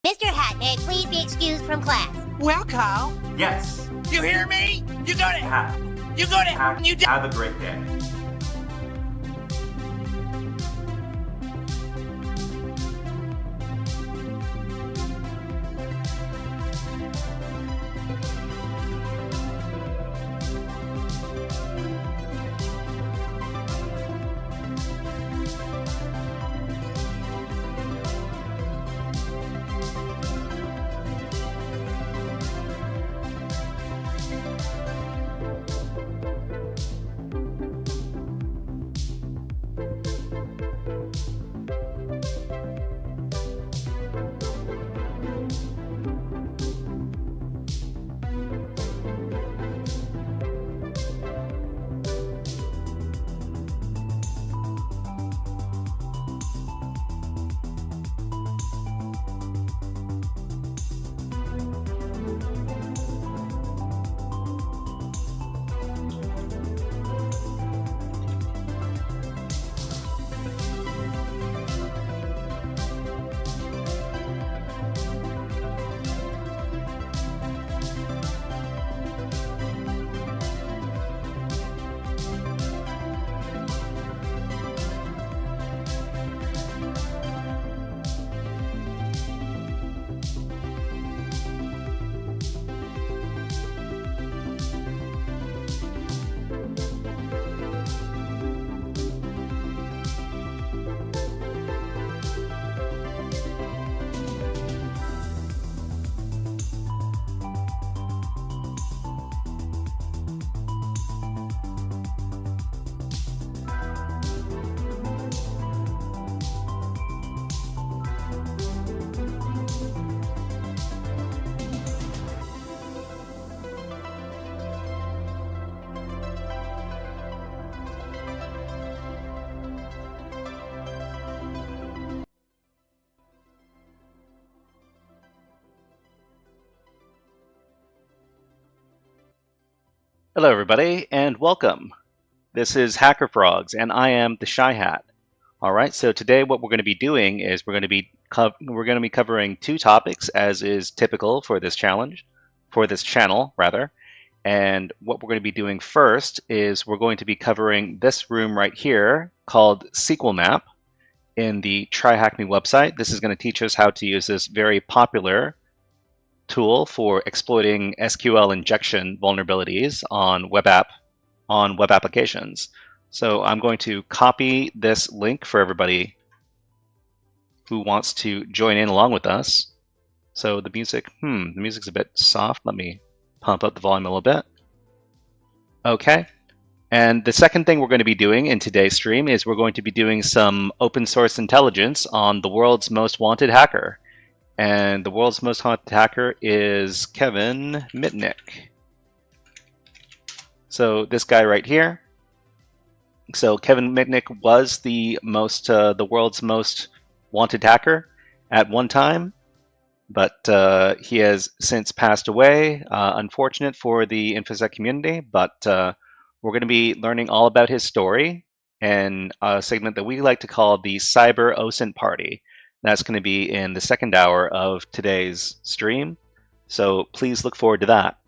Mr. Hatnick, please be excused from class. Well, Carl. Yes. You hear me? You got it. Hack. You got it. Hack. You did. Have a great day. Hello everybody and welcome. This is HackerFrogs and I am the Shy Hat. Alright, so today what we're going to be doing is we're going to be covering two topics as is typical for this channel rather. And what we're going to be doing first is we're going to be covering this room right here called SQLmap in the Try Hack Me website. This is going to teach us how to use this very popular tool for exploiting SQL injection vulnerabilities on web applications. So I'm going to copy this link for everybody who wants to join in along with us. So the music's a bit soft. Let me pump up the volume a little bit. Okay. And the second thing we're going to be doing in today's stream is we're going to be doing some open source intelligence on the world's most wanted hacker. And the world's most wanted hacker is Kevin Mitnick. So this guy right here. So Kevin Mitnick was the world's most wanted hacker at one time, but he has since passed away. Unfortunate for the InfoSec community, but we're going to be learning all about his story in a segment that we like to call the Cyber OSINT Party. That's going to be in the second hour of today's stream, so please look forward to that.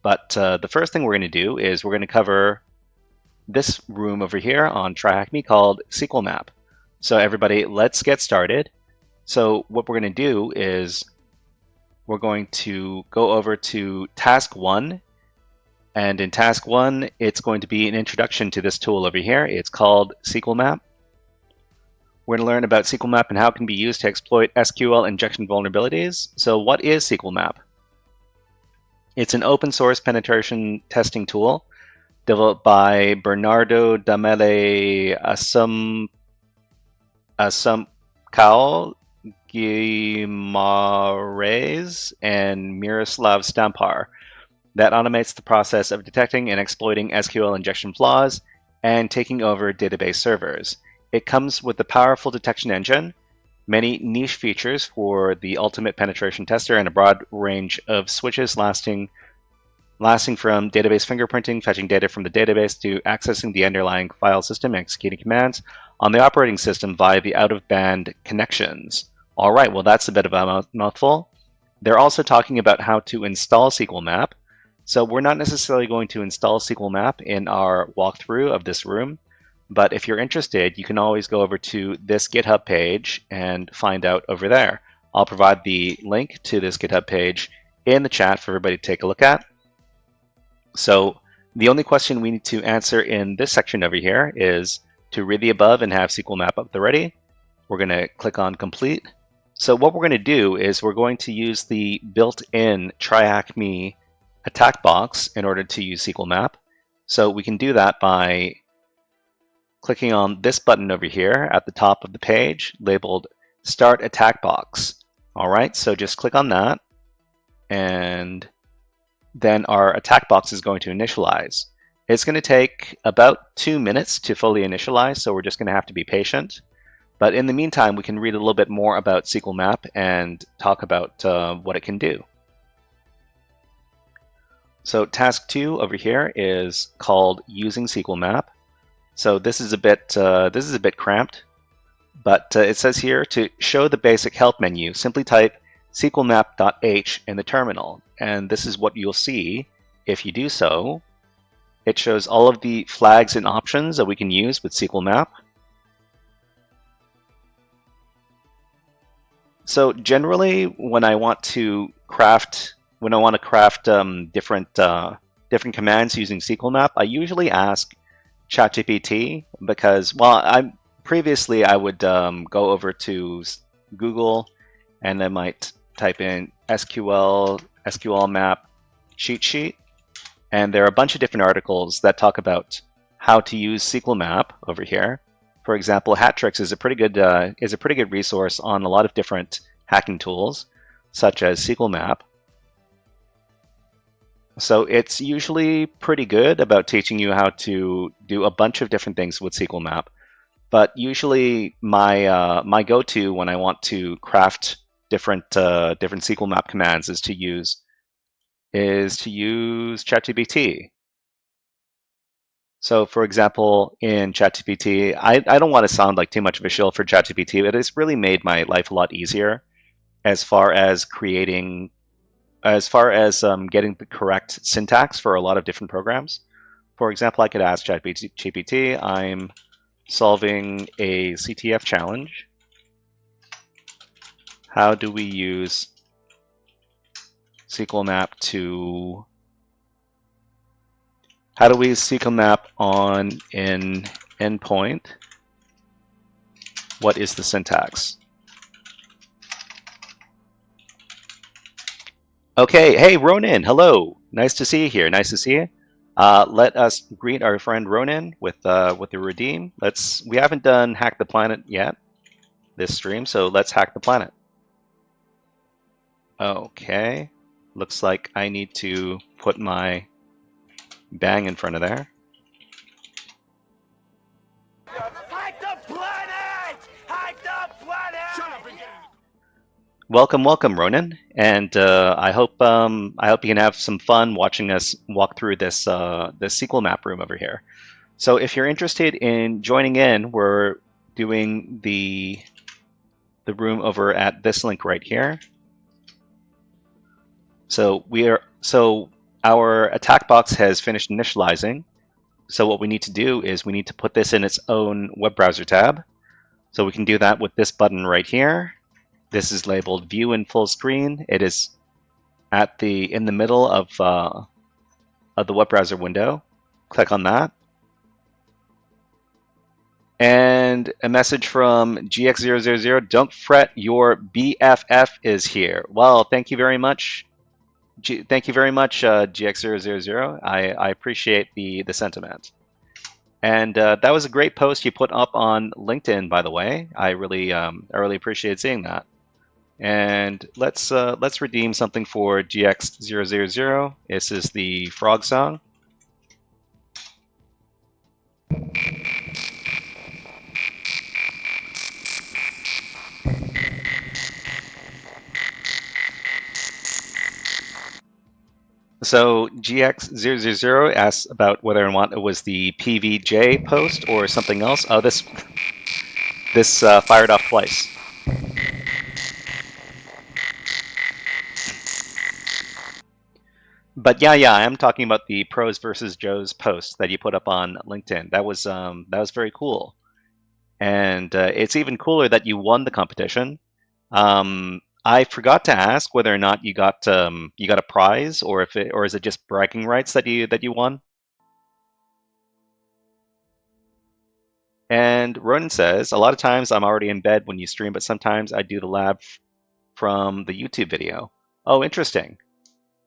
But the first thing we're going to do is we're going to cover this room over here on Try Hack Me called SQLmap. So everybody, let's get started. So what we're going to do is we're going to go over to task 1. And in task 1, it's going to be an introduction to this tool over here. It's called SQLmap. We're going to learn about SQLmap and how it can be used to exploit SQL injection vulnerabilities. So what is SQLmap? It's an open source penetration testing tool developed by Bernardo Damele Assumpção Guimarães and Miroslav Stampar that automates the process of detecting and exploiting SQL injection flaws and taking over database servers. It comes with a powerful detection engine, many niche features for the ultimate penetration tester, and a broad range of switches lasting from database fingerprinting, fetching data from the database, to accessing the underlying file system and executing commands on the operating system via the out-of-band connections, All right, well, that's a bit of a mouthful. They're also talking about how to install SQLmap. So we're not necessarily going to install SQLmap in our walkthrough of this room, but if you're interested, you can always go over to this GitHub page and find out over there. I'll provide the link to this GitHub page in the chat for everybody to take a look at. So the only question we need to answer in this section over here is to read the above and have SQLmap up the ready. We're going to click on complete. So what we're going to do is we're going to use the built-in TryHackMe attack box in order to use SQLmap. So we can do that by clicking on this button over here at the top of the page labeled Start Attack Box. All right, so just click on that, and then our attack box is going to initialize. It's going to take about 2 minutes to fully initialize, so we're just going to have to be patient. But in the meantime, we can read a little bit more about SQLmap and talk about what it can do. So task 2 over here is called Using SQLmap. So this is a bit cramped, but it says here to show the basic help menu, simply type SQLmap.h in the terminal, and this is what you'll see if you do so. It shows all of the flags and options that we can use with SQLmap. So generally, when I want to craft different commands using SQLmap, I usually ask ChatGPT because, well, previously I would go over to Google and I might type in SQLmap cheat sheet, and there are a bunch of different articles that talk about how to use SQLmap over here. For example, Hattricks is a pretty good resource on a lot of different hacking tools, such as SQLmap. So it's usually pretty good about teaching you how to do a bunch of different things with SQLmap. But usually my go-to when I want to craft different SQLmap commands is to use ChatGPT. So for example, in ChatGPT, I don't want to sound like too much of a shill for ChatGPT, but it's really made my life a lot easier as far as getting the correct syntax for a lot of different programs. For example, I could ask ChatGPT, I'm solving a CTF challenge. How do we use SQLmap on an endpoint? What is the syntax? Okay, hey Ronan, hello. Nice to see you here. Nice to see you. Let us greet our friend Ronan with the redeem. We haven't done Hack the Planet yet this stream, so let's hack the planet. Okay, looks like I need to put my bang in front of there. Hack the planet! Hack the planet! Shut up and get it. Welcome, welcome, Ronan, and I hope you can have some fun watching us walk through this SQLmap room over here. So if you're interested in joining in, we're doing the room over at this link right here. So our attack box has finished initializing. So what we need to do is we need to put this in its own web browser tab. So we can do that with this button right here. This is labeled View in Full Screen. It is in the middle of the web browser window. Click on that. And a message from GX000, don't fret, your BFF is here. Well, thank you very much. Thank you very much, GX000. I appreciate the sentiment. And that was a great post you put up on LinkedIn, by the way. I really appreciate seeing that. And let's redeem something for GX000. This is the frog song. So GX000 asks about whether or not it was the PVJ post or something else. Oh, this fired off twice. But yeah, I am talking about the Pros versus Joes post that you put up on LinkedIn. That was very cool, and it's even cooler that you won the competition. I forgot to ask whether or not you got a prize, or is it just bragging rights that you won? And Ronan says, a lot of times I'm already in bed when you stream, but sometimes I do the lab from the YouTube video. Oh, interesting.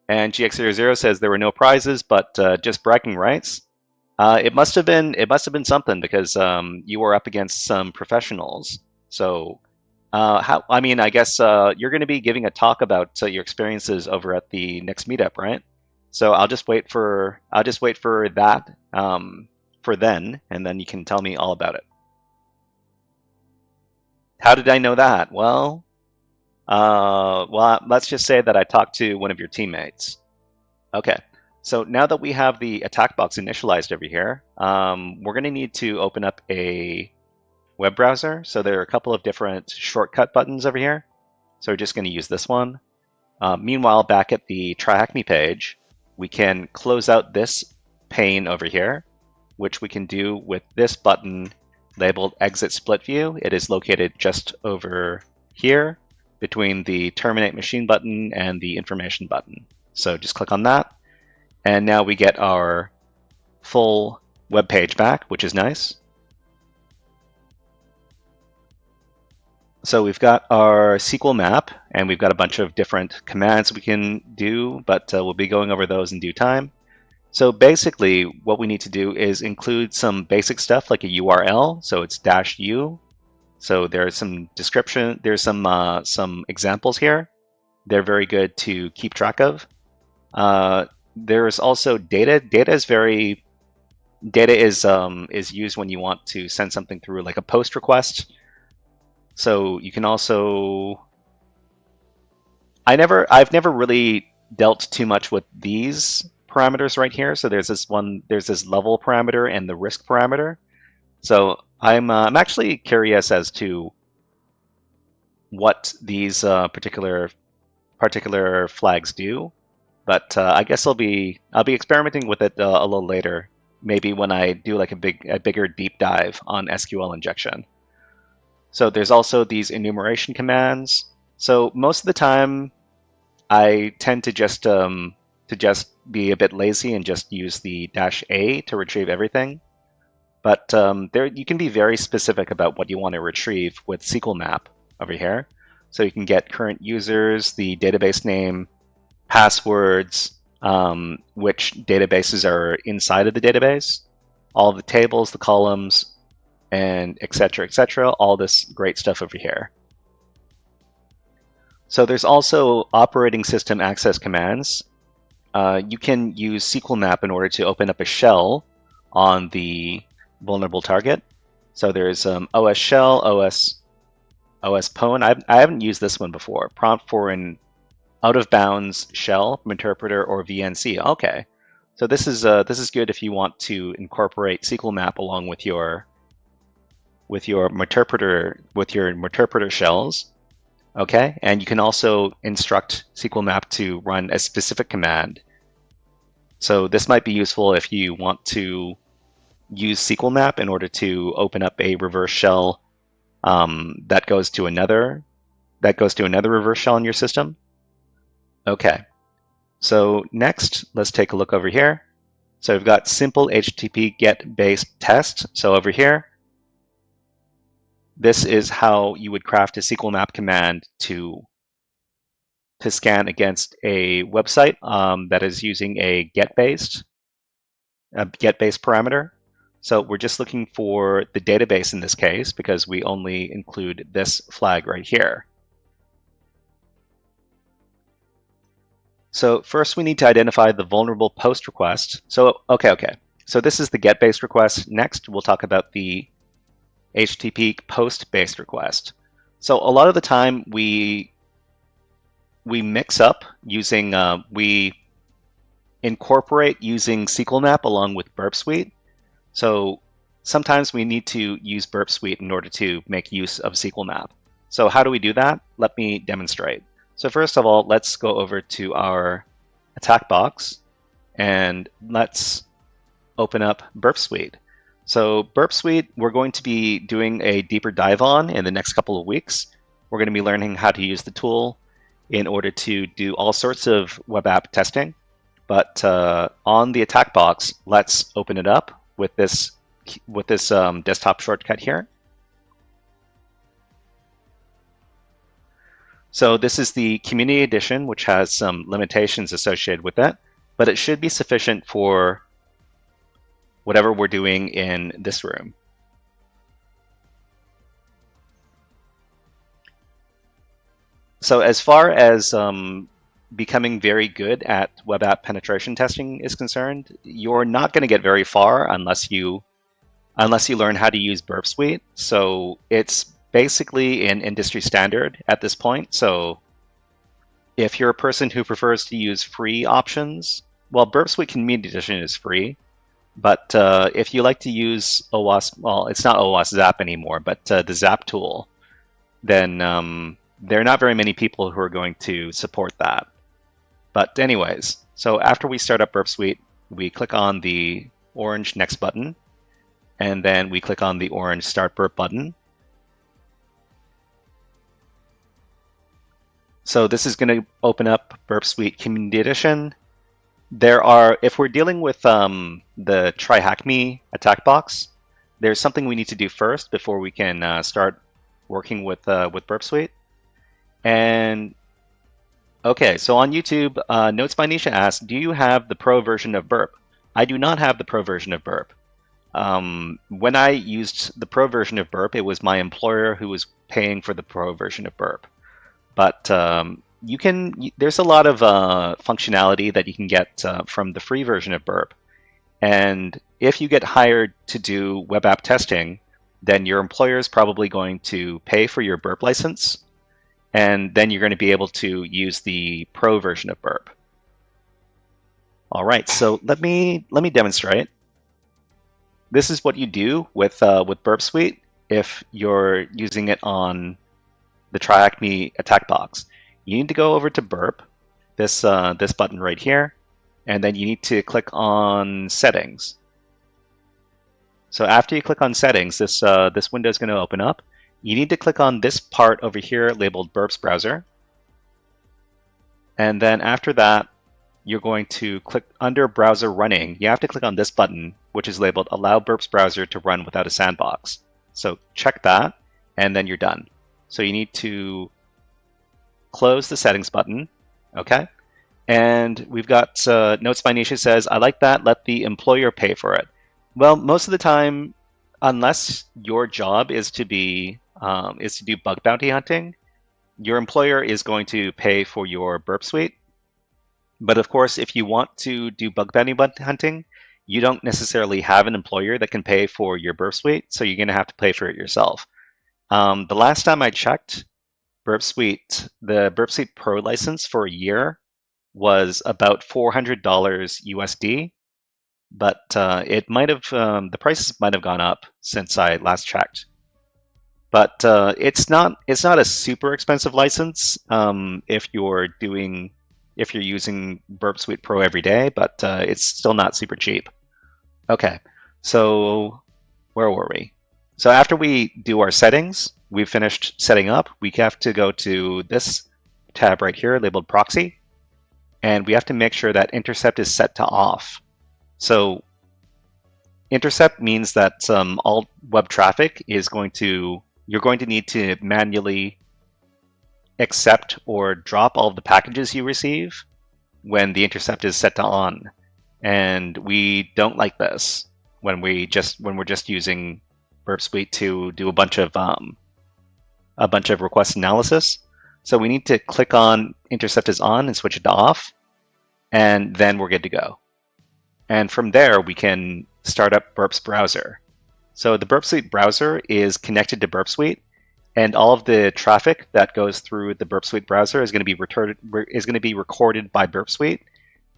And GX00 says there were no prizes, but just bragging rights. It must have been something, because you were up against some professionals. So, I guess you're going to be giving a talk about your experiences over at the next meetup, right? So I'll just wait for that for then, and then you can tell me all about it. How did I know that? Well, let's just say that I talked to one of your teammates. Okay, so now that we have the attack box initialized over here, we're going to need to open up a web browser. So there are a couple of different shortcut buttons over here. So we're just going to use this one. Meanwhile, back at the Try Hack Me page, we can close out this pane over here, which we can do with this button labeled Exit Split View. It is located just over here between the Terminate Machine button and the Information button. So just click on that, and now we get our full web page back, which is nice. So we've got our SQLmap, and we've got a bunch of different commands we can do, but we'll be going over those in due time. So basically, what we need to do is include some basic stuff like a URL. So it's -u. So there's some description. There's some examples here. They're very good to keep track of. There's also data. Data is used when you want to send something through, like a post request. So you can also. I've never really dealt too much with these parameters right here. So there's this level parameter and the risk parameter. So I'm actually curious as to what these particular flags do, but I guess I'll be experimenting with it a little later, maybe when I do like a bigger deep dive on SQL injection. So there's also these enumeration commands. So most of the time, I tend to just be a bit lazy and just use the -a to retrieve everything. But there you can be very specific about what you want to retrieve with SQLmap over here. So you can get current users, the database name, passwords, which databases are inside of the database, all the tables, the columns, and etc., all this great stuff over here. So there's also operating system access commands. You can use SQLmap in order to open up a shell on the vulnerable target. So there's OS shell, OS pwn. I haven't used this one before. Prompt for an out-of-bounds shell from interpreter or VNC. Okay, so this is good if you want to incorporate SQLmap along with your interpreter shells. Okay, and you can also instruct SQLmap to run a specific command. So this might be useful if you want to use SQLmap in order to open up a reverse shell that goes to another reverse shell in your system. Okay, so next, let's take a look over here. So we've got simple HTTP GET based test. So over here, this is how you would craft a SQLmap command to scan against a website that is using a get-based parameter. So we're just looking for the database in this case because we only include this flag right here. So first we need to identify the vulnerable post request. So okay. So this is the get-based request. Next we'll talk about the HTTP post-based request. So a lot of the time we mix up using, we incorporate using SQLmap along with Burp Suite. So sometimes we need to use Burp Suite in order to make use of SQLmap. So how do we do that? Let me demonstrate. So first of all, let's go over to our attack box. and let's open up Burp Suite. So Burp Suite, we're going to be doing a deeper dive on in the next couple of weeks. We're going to be learning how to use the tool in order to do all sorts of web app testing. But on the attack box, let's open it up with this desktop shortcut here. So this is the Community Edition, which has some limitations associated with it, but it should be sufficient for whatever we're doing in this room. So as far as becoming very good at web app penetration testing is concerned, you're not going to get very far unless you learn how to use Burp Suite. So it's basically an industry standard at this point. So if you're a person who prefers to use free options, well, Burp Suite Community Edition is free. But if you like to use OWASP, well, it's not OWASP Zap anymore, but the Zap tool, then there are not very many people who are going to support that. But anyways, so after we start up Burp Suite, we click on the orange Next button, and then we click on the orange Start Burp button. So this is going to open up Burp Suite Community Edition. There are, if we're dealing with the Try Hack Me attack box, there's something we need to do first before we can start working with Burp Suite. And okay, so on YouTube, Notes by Nisha asked, do you have the pro version of Burp? I do not have the pro version of Burp. When I used the pro version of Burp, it was my employer who was paying for the pro version of Burp. But there's a lot of functionality that you can get from the free version of Burp. And if you get hired to do web app testing, then your employer is probably going to pay for your Burp license. And then you're going to be able to use the pro version of Burp. All right, so let me demonstrate. This is what you do with Burp Suite if you're using it on the Try Hack Me attack box. You need to go over to Burp, this button right here, and then you need to click on Settings. So after you click on Settings, this window is going to open up. You need to click on this part over here labeled Burp's Browser. And then after that, you're going to click under Browser Running. You have to click on this button, which is labeled Allow Burp's Browser to Run Without a Sandbox. So check that, and then you're done. So you need to close the Settings button, okay? And we've got Notes by Nisha says, I like that, let the employer pay for it. Well, most of the time, unless your job is to do bug bounty hunting, your employer is going to pay for your Burp Suite. But of course, if you want to do bug bounty hunting, you don't necessarily have an employer that can pay for your Burp Suite, so you're going to have to pay for it yourself. The last time I checked, the Burp Suite Pro license for a year was about $400 USD, but it might have the prices might have gone up since I last checked. But it's not a super expensive license if you're using Burp Suite Pro every day, but it's still not super cheap. Okay, so where were we? So after we do our settings, we've finished setting up. We have to go to this tab right here labeled Proxy, and we have to make sure that intercept is set to off. So intercept means that all web traffic is you're going to need to manually accept or drop all of the packages you receive when the intercept is set to on. And we don't like this when we're just using Burp Suite to do a bunch of request analysis. So we need to click on intercept is on and switch it to off, and then we're good to go. And from there, we can start up Burp's browser. So the Burp Suite browser is connected to Burp Suite, and all of the traffic that goes through the Burp Suite browser is going to be recorded by Burp Suite,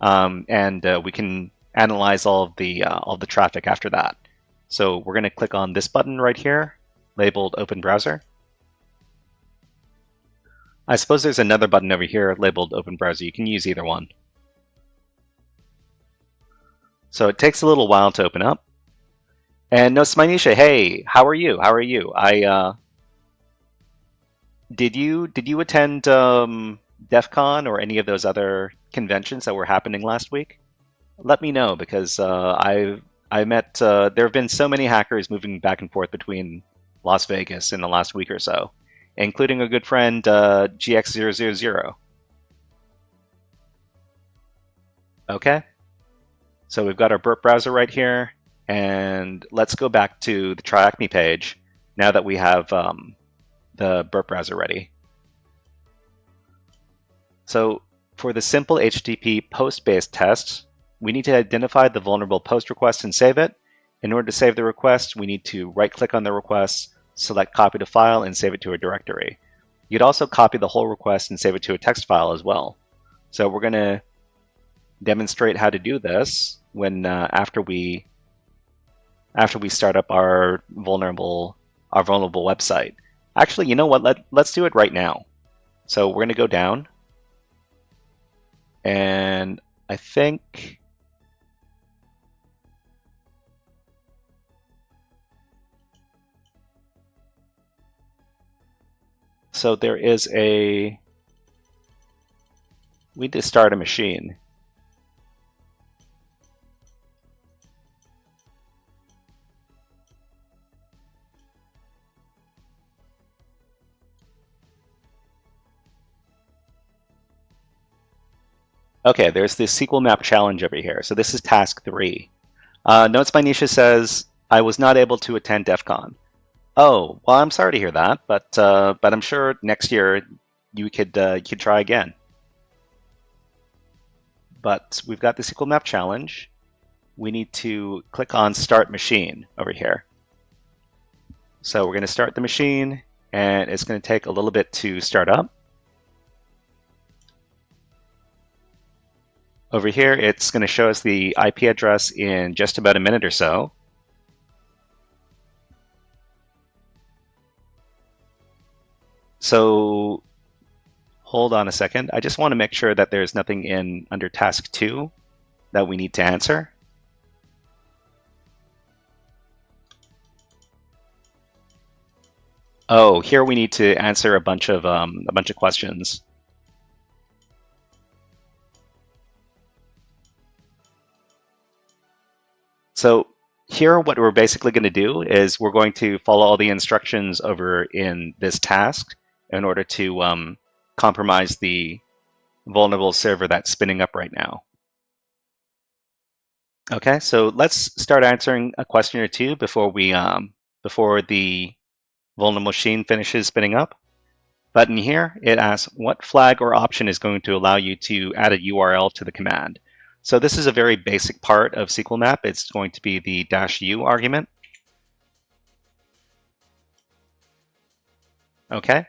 and we can analyze all of the traffic after that. So we're going to click on this button right here, labeled Open Browser. I suppose there's another button over here labeled Open Browser. You can use either one. So it takes a little while to open up. And no, Smynisha, hey, how are you? How are you? Did you attend DEF CON or any of those other conventions that were happening last week? Let me know, because I met there have been so many hackers moving back and forth between Las Vegas in the last week or so, including a good friend GX000. Okay, so we've got our burp browser right here, and let's go back to the TryAcme page now that we have the burp browser ready. So for the simple HTTP post-based test, we need to identify the vulnerable post request and save it. In order to save the request, we need to right-click on the request, select copy to file, and save it to a directory. You'd also copy the whole request and save it to a text file as well. So we're going to demonstrate how to do this when after we start up our vulnerable website. Actually, you know what? Let's do it right now. So we're going to go down, and I think so. There is we need to start a machine. Okay, there's this SQLmap challenge over here. So this is task 3. Notes by Nisha says, I was not able to attend DEF CON. Oh, well, I'm sorry to hear that, but I'm sure next year you could try again. But we've got the SQLmap challenge. We need to click on Start Machine over here. So we're going to start the machine, and it's going to take a little bit to start up. Over here, it's going to show us the IP address in just about a minute or so. So hold on a second. I just want to make sure that there's nothing under task 2 that we need to answer. Oh, here we need to answer a bunch of questions. So here, what we're basically going to do is we're going to follow all the instructions over in this task in order to compromise the vulnerable server that's spinning up right now. Okay, so let's start answering a question or two before the vulnerable machine finishes spinning up. But in here, it asks what flag or option is going to allow you to add a URL to the command. So this is a very basic part of SQLmap. It's going to be the -u argument. Okay,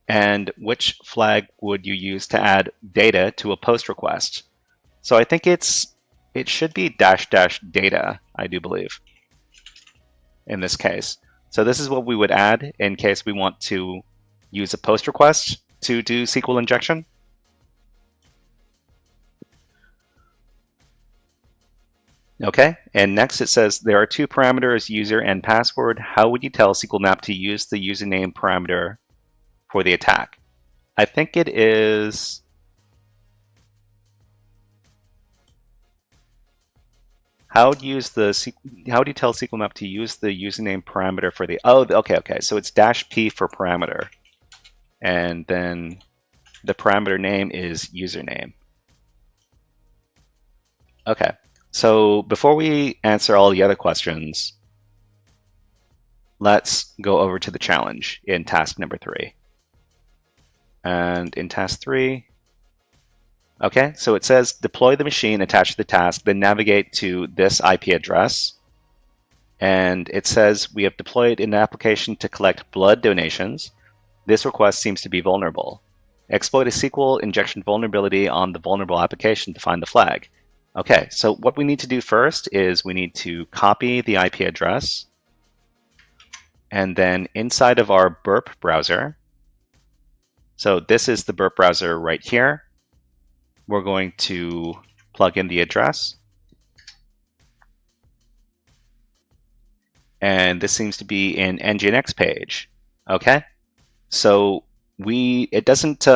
and which flag would you use to add data to a post request? So I think it should be --data, I do believe, in this case. So this is what we would add in case we want to use a post request to do SQL injection. Okay, and next it says there are 2 parameters, user and password. How would you tell SQLmap to use the username parameter for the attack? I think it is how do you tell SQLmap to use the username parameter for the okay, so it's -p for parameter, and then the parameter name is username. Okay. So before we answer all the other questions, let's go over to the challenge in task number 3. And in task 3, okay, so it says deploy the machine attached to the task, then navigate to this IP address. And it says we have deployed an application to collect blood donations. This request seems to be vulnerable. Exploit a SQL injection vulnerability on the vulnerable application to find the flag. Okay, so what we need to do first is we need to copy the IP address, and then inside of our burp browser, so this is the burp browser right here, we're going to plug in the address, and this seems to be in Nginx page. Okay, so it doesn't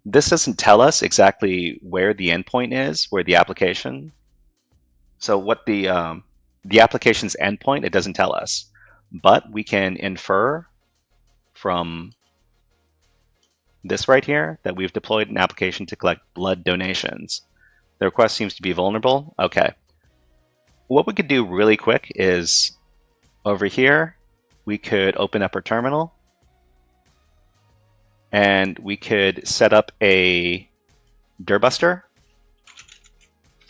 this doesn't tell us exactly where the endpoint is, where the application. So what the application's endpoint, it doesn't tell us, but we can infer from this right here that we've deployed an application to collect blood donations. The request seems to be vulnerable. Okay. What we could do really quick is over here, we could open up our terminal and we could set up a dirbuster.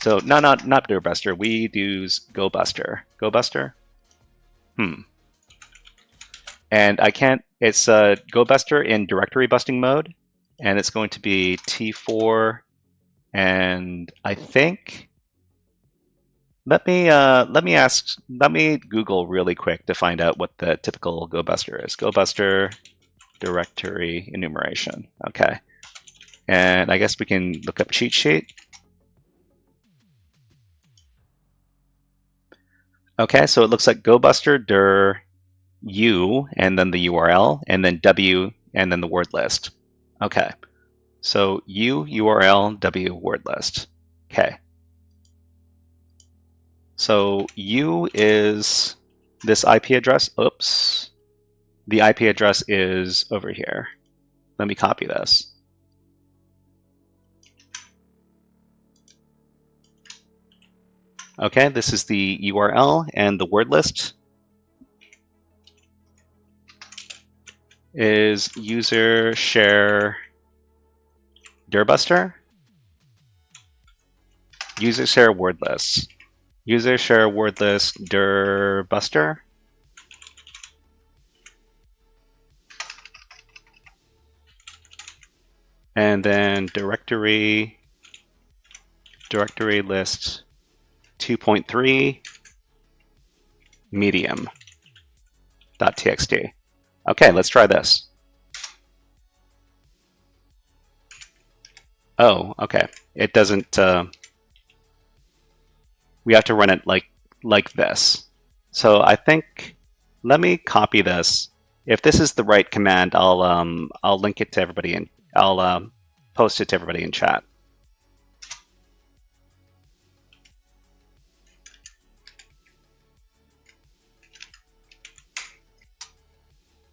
So no, not dirbuster. We use GoBuster. GoBuster. And I can't. It's GoBuster in directory busting mode, and it's going to be T4. And I think let me Google really quick to find out what the typical GoBuster is. GoBuster directory enumeration. Okay, and I guess we can look up cheat sheet. Okay, so it looks like GoBuster dir U and then the URL and then W and then the word list. Okay, so U URL W word list. Okay, so U is this IP address. Oops, the IP address is over here. Let me copy this. Okay, this is the URL, and the word list is user share dirbuster, user share word list, user share word list dirbuster, and then directory list 2.3 medium.txt. Okay, let's try this. Oh, okay. It doesn't. We have to run it like this. So I think let me copy this. If this is the right command, I'll link it to everybody and I'll post it to everybody in chat.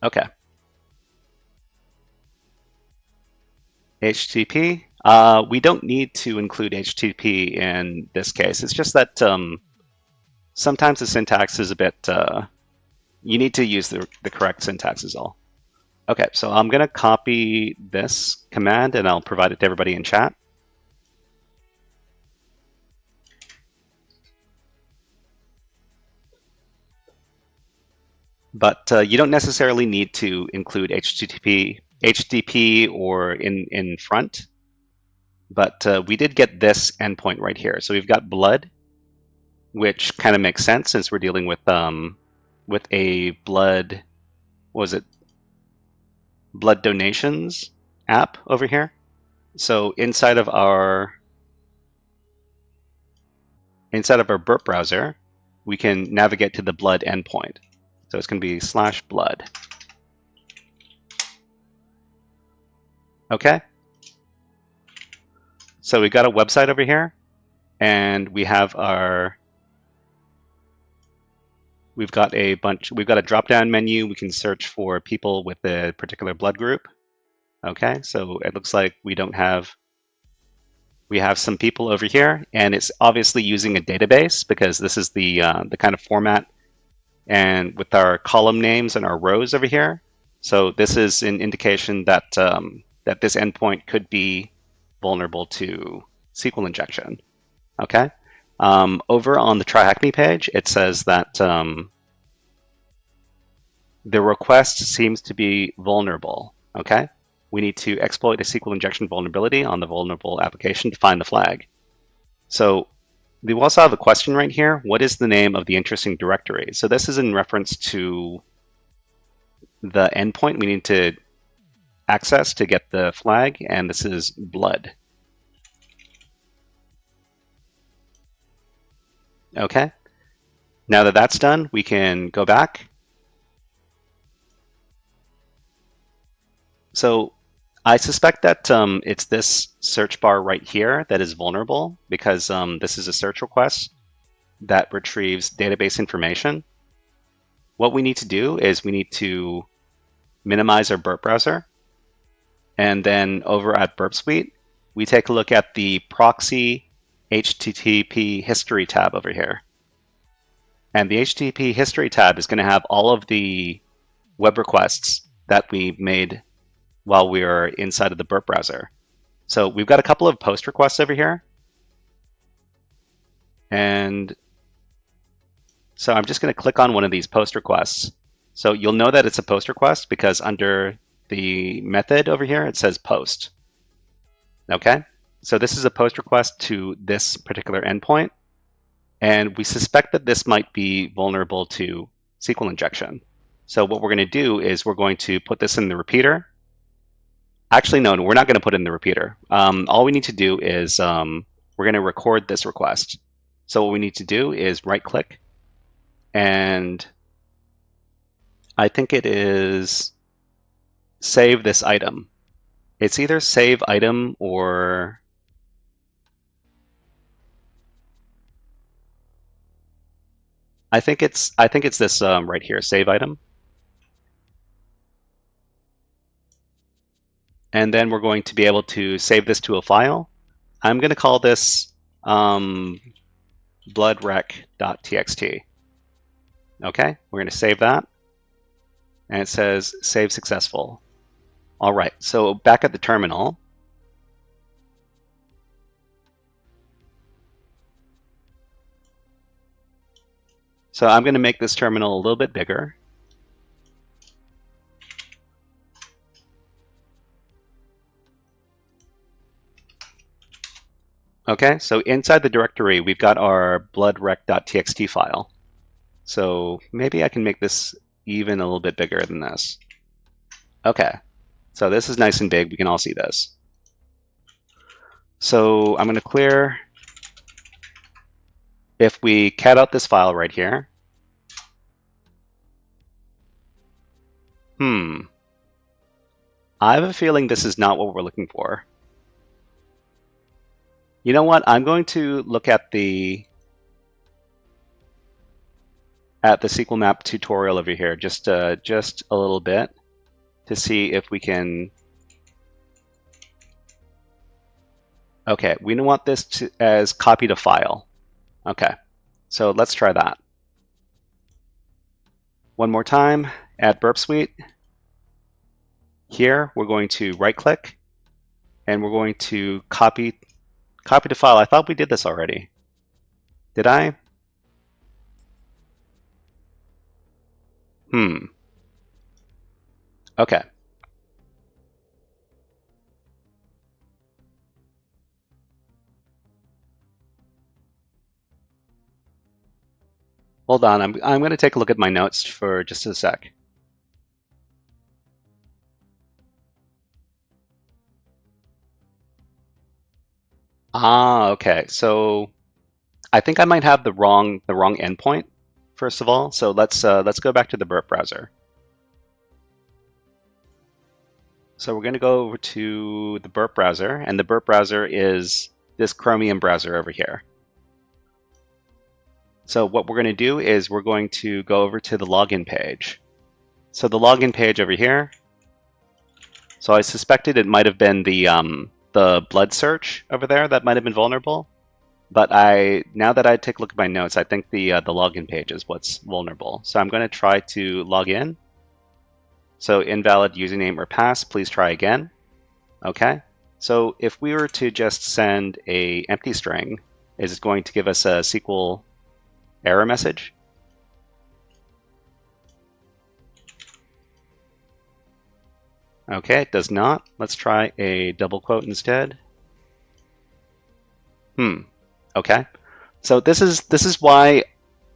Okay. HTTP. We don't need to include HTTP in this case. It's just that sometimes the syntax is a bit. You need to use the correct syntax is all. Okay, so I'm going to copy this command and I'll provide it to everybody in chat. But you don't necessarily need to include HTTP or in front. But we did get this endpoint right here. So we've got blood, which kind of makes sense since we're dealing with a blood, what was it? Blood donations app over here. So inside of our burp browser, we can navigate to the blood endpoint. So it's going to be /blood. Okay. So we've got a website over here, and we have we've got a drop-down menu. We can search for people with a particular blood group. Okay, so it looks like we have some people over here, and it's obviously using a database because this is the kind of format, and with our column names and our rows over here. So this is an indication that that this endpoint could be vulnerable to SQL injection. Okay. Over on the Try Hack Me page, it says that the request seems to be vulnerable. Okay. We need to exploit a SQL injection vulnerability on the vulnerable application to find the flag. So we also have a question right here. What is the name of the interesting directory? So this is in reference to the endpoint we need to access to get the flag, and this is blood. Okay. Now that that's done, we can go back. So I suspect that it's this search bar right here that is vulnerable because this is a search request that retrieves database information. What we need to do is we need to minimize our burp browser. And then over at Burp Suite, we take a look at the proxy HTTP history tab over here. And the HTTP history tab is going to have all of the web requests that we made while we were inside of the Burp browser. So we've got a couple of post requests over here. And so I'm just going to click on one of these post requests. So you'll know that it's a post request because under the method over here, it says post. Okay, so this is a post request to this particular endpoint. And we suspect that this might be vulnerable to SQL injection. So what we're going to do is we're going to put this in the repeater. Actually, no, we're not going to put it in the repeater. All we need to do is we're going to record this request. So what we need to do is right click. And I think it is save this item. It's either save item or I think it's this right here, save item. And then we're going to be able to save this to a file. I'm going to call this bloodrec.txt. Okay, we're going to save that. And it says save successful. All right, so back at the terminal. So I'm going to make this terminal a little bit bigger. Okay, so inside the directory, we've got our bloodrec.txt file. So maybe I can make this even a little bit bigger than this. Okay, so this is nice and big. We can all see this. So I'm going to clear. If we cat out this file right here, I have a feeling this is not what we're looking for. You know what? I'm going to look at the SQLmap tutorial over here just a little bit to see if we can. Okay, we don't want this as copy to file. Okay, so let's try that. One more time, add Burp Suite. Here, we're going to right-click, and we're going to copy to file. I thought we did this already. Did I? Okay. Hold on, I'm going to take a look at my notes for just a sec. Okay. So I think I might have the wrong endpoint. First of all, so let's go back to the Burp browser. So we're going to go over to the Burp browser, and the Burp browser is this Chromium browser over here. So what we're going to do is we're going to go over to the login page. So the login page over here. So I suspected it might have been the blood search over there that might have been vulnerable. But now that I take a look at my notes, I think the login page is what's vulnerable. So I'm going to try to log in. So invalid username or pass, please try again. Okay. So if we were to just send a empty string, is it going to give us a SQL error message? Okay, it does not. Let's try a double quote instead. Okay. So this is why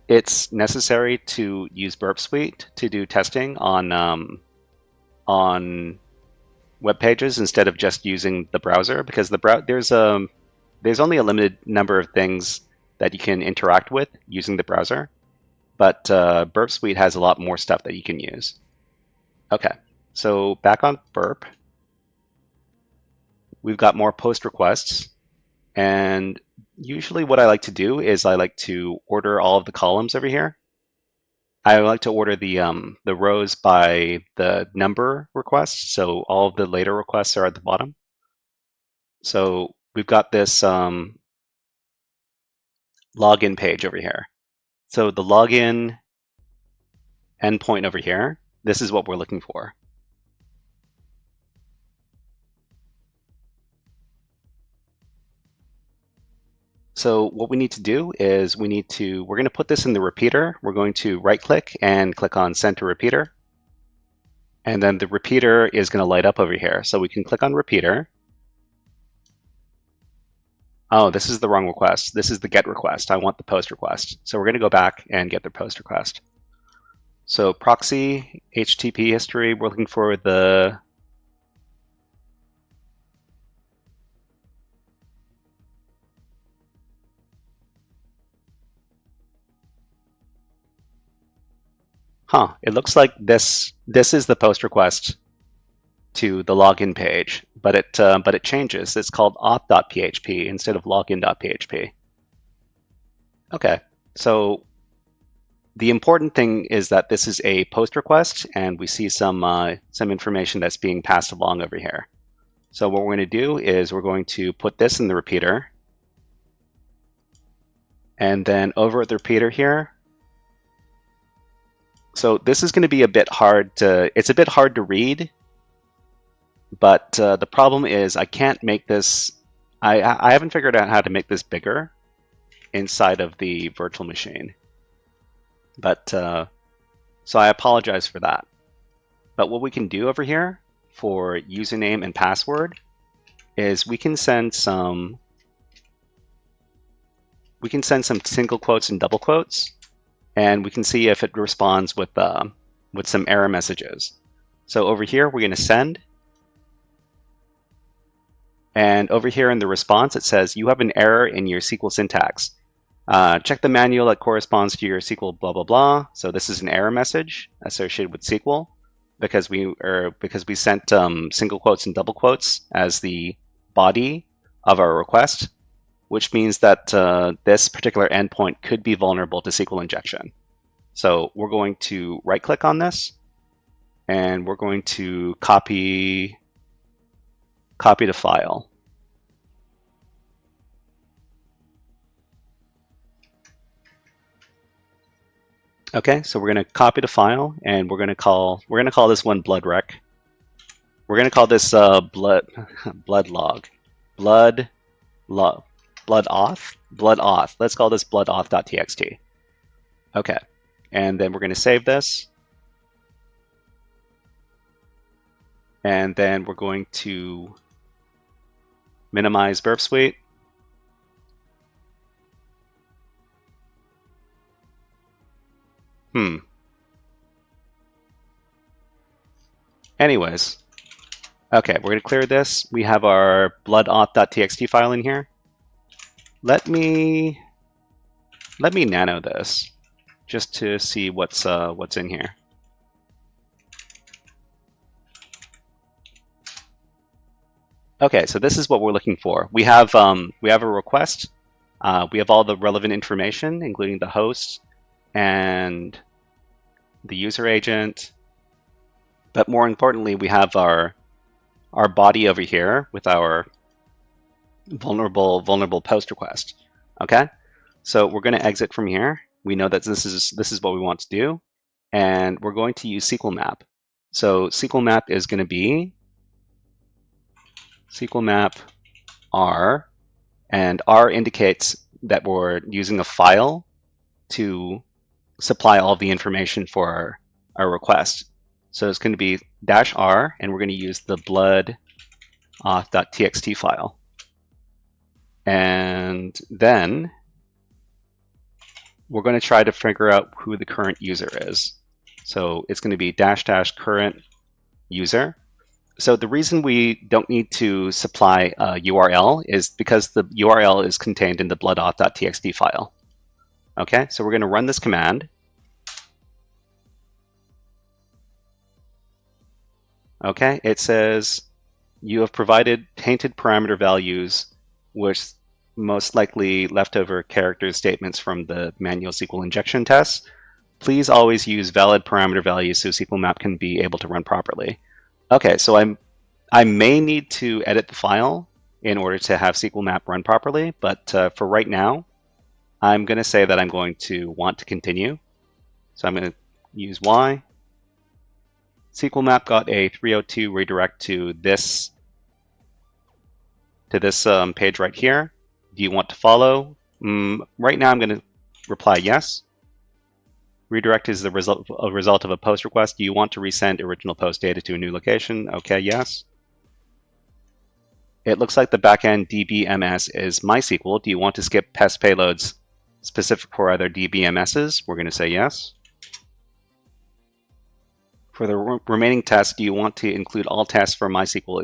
it's necessary to use Burp Suite to do testing on web pages instead of just using the browser, because there's only a limited number of things that you can interact with using the browser. but Burp Suite has a lot more stuff that you can use. Okay, so back on Burp, we've got more post requests, and usually what I like to do is I like to order all of the columns over here. I like to order the rows by the number requests, so all of the later requests are at the bottom. So we've got this login page over here. So the login endpoint over here, this is what we're looking for. So what we need to do is we're going to put this in the repeater. We're going to right click and click on Send to Repeater. And then the repeater is going to light up over here. So we can click on Repeater. Oh, this is the wrong request. This is the GET request. I want the POST request. So we're going to go back and get the POST request. So proxy, HTTP history, we're looking for the it looks like this is the POST request to the login page, but it changes. It's called auth.php instead of login.php. Okay, so the important thing is that this is a POST request, and we see some information that's being passed along over here. So what we're going to do is we're going to put this in the repeater, and then over at the repeater here. So this is going to be a bit hard to, it's a bit hard to read, but the problem is I can't make this, I haven't figured out how to make this bigger inside of the virtual machine. But, so I apologize for that. But what we can do over here for username and password is we can send some single quotes and double quotes, and we can see if it responds with some error messages. So over here, we're going to send. And over here in the response, it says, you have an error in your SQL syntax. Check the manual that corresponds to your SQL blah, blah, blah. So this is an error message associated with SQL because we sent single quotes and double quotes as the body of our request, which means that this particular endpoint could be vulnerable to SQL injection. So we're going to right-click on this, and we're going to copy the file. Okay, so we're going to copy the file, and we're going to call this one blood rec. We're going to call this blood auth. Let's call this blood auth.txt. Okay, and then we're going to save this, and then we're going to minimize Burp Suite. Anyways, okay, we're going to clear this. We have our blood auth.txt file in here. Let me nano this just to see what's in here. Okay, so this is what we're looking for. We have a request. We have all the relevant information, including the host and the user agent. But more importantly, we have our body over here with our vulnerable post request. Okay, so we're going to exit from here. We know that this is what we want to do, and we're going to use SQLmap. So SQLmap is going to be SQLmap R, and R indicates that we're using a file to supply all of the information for our request. So it's going to be -r, and we're going to use the blood auth.txt file. And then we're going to try to figure out who the current user is. So it's going to be --current user. So the reason we don't need to supply a URL is because the URL is contained in the blood auth.txt file. Okay, so we're going to run this command, Okay, it says you have provided tainted parameter values, which most likely leftover character statements from the manual SQL injection tests. Please always use valid parameter values so SQLmap can be able to run properly. Okay, so I may need to edit the file in order to have SQLmap run properly, but for right now, I'm going to say that I'm going to want to continue. So I'm going to use Y. SQLmap got a 302 redirect to this page right here. Do you want to follow? Right now I'm going to reply yes. Redirect is the result of a post request. Do you want to resend original post data to a new location? Okay, yes. It looks like the backend DBMS is MySQL. Do you want to skip test payloads specific for other DBMSs? We're going to say yes. For the remaining tests, do you want to include all tests for MySQL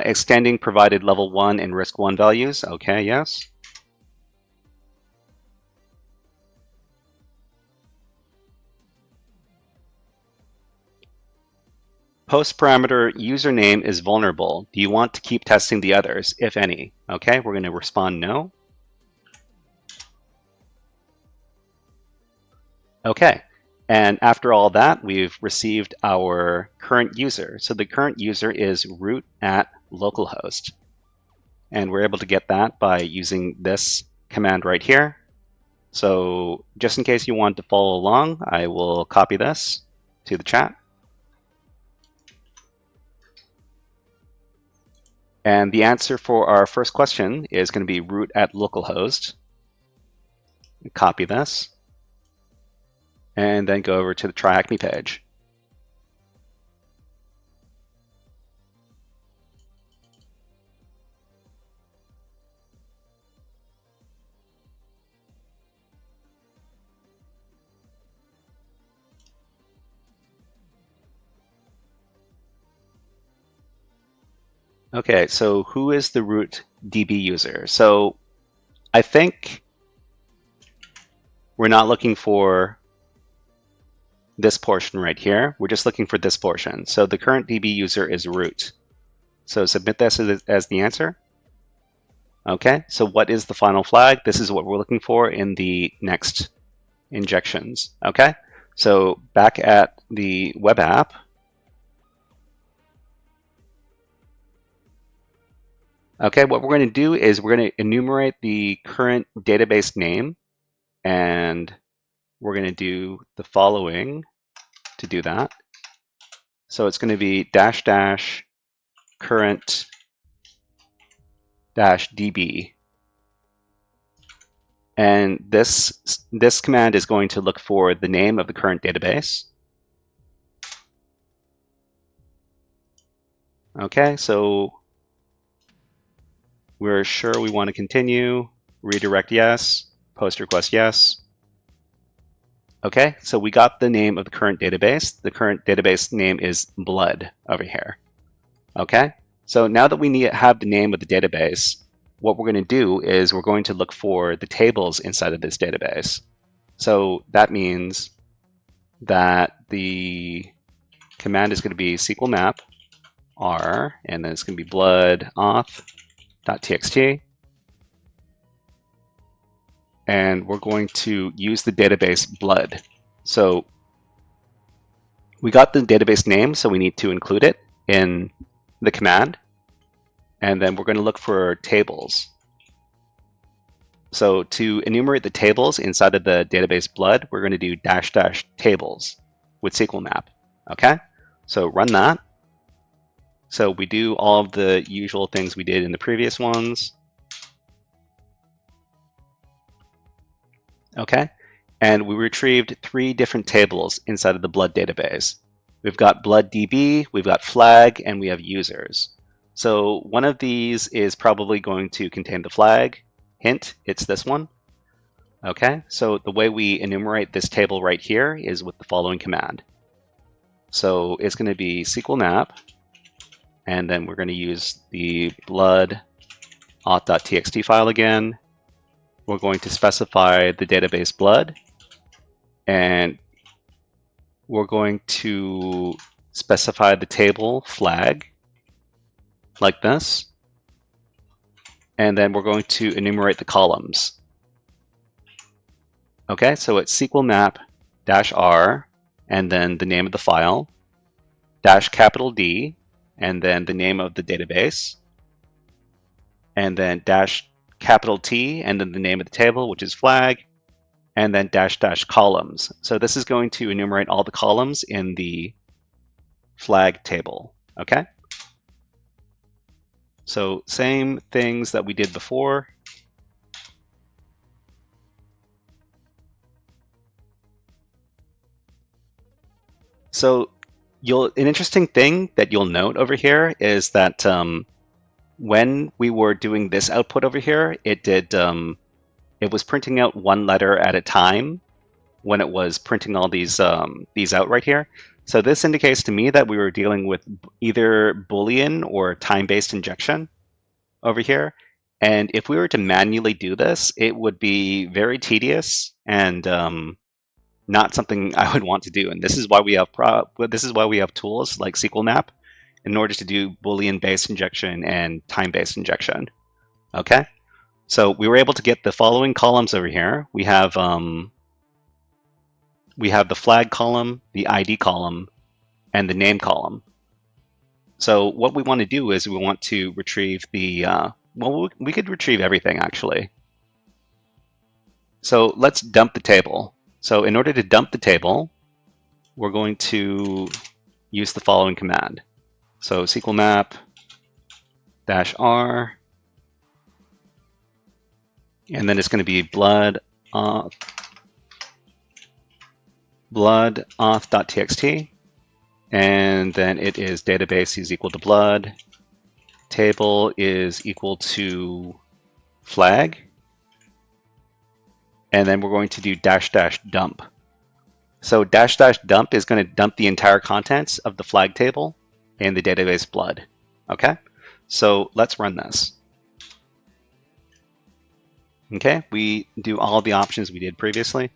extending provided level 1 and risk 1 values? Okay, yes. Post parameter username is vulnerable. Do you want to keep testing the others, if any? Okay, we're going to respond no. Okay, and after all that, we've received our current user. So the current user is root at localhost. And we're able to get that by using this command right here. So just in case you want to follow along, I will copy this to the chat. And the answer for our first question is going to be root at localhost. Copy this. And then go over to the Try Hack Me page. Okay, so who is the root DB user? So I think we're not looking for this portion right here. We're just looking for this portion. So the current DB user is root. So submit this as the answer. Okay, so what is the final flag? This is what we're looking for in the next injections. Okay, so back at the web app, okay, what we're going to do is we're going to enumerate the current database name, and we're going to do the following to do that. So it's going to be -- current -db. And this command is going to look for the name of the current database. Okay, so we're sure we want to continue. Redirect yes. Post request yes. Okay, so we got the name of the current database. The current database name is blood over here. Okay, so now that we have the name of the database, what we're going to do is we're going to look for the tables inside of this database. So that means that the command is going to be SQLmap r, and then it's going to be blood auth.txt. And we're going to use the database blood. So we got the database name, so we need to include it in the command. And then we're going to look for tables. So to enumerate the tables inside of the database blood, we're going to do -- tables with SQLmap. Okay, so run that. So we do all of the usual things we did in the previous ones. Okay, and we retrieved 3 different tables inside of the blood database. We've got blood DB, we've got flag, and we have users. So one of these is probably going to contain the flag. Hint, it's this one. Okay, so the way we enumerate this table right here is with the following command. So it's going to be SQLmap, and then we're going to use the blood auth.txt file again. We're going to specify the database blood, and we're going to specify the table flag like this. And then we're going to enumerate the columns. Okay, so it's SQLmap -r, and then the name of the file, -D, and then the name of the database, and then -T, and then the name of the table, which is flag, and then -- columns. So this is going to enumerate all the columns in the flag table, okay? So same things that we did before. So an interesting thing that you'll note over here is that when we were doing this output over here, it was printing out one letter at a time when it was printing all these out right here. So this indicates to me that we were dealing with either Boolean or time-based injection over here. And if we were to manually do this, it would be very tedious and not something I would want to do. And this is why we have tools like SQLmap in order to do Boolean-based injection and time-based injection. Okay, so we were able to get the following columns over here. We have the flag column, the ID column, and the name column. So what we want to do is we want to retrieve the, well, we could retrieve everything actually. So let's dump the table. So in order to dump the table, we're going to use the following command. So SQLmap -r, and then it's going to be blood-auth.txt, and then it is database is equal to blood, table is equal to flag, and then we're going to do --dump. So --dump is going to dump the entire contents of the flag table in the database blood. Okay, so let's run this. Okay, we do all the options we did previously.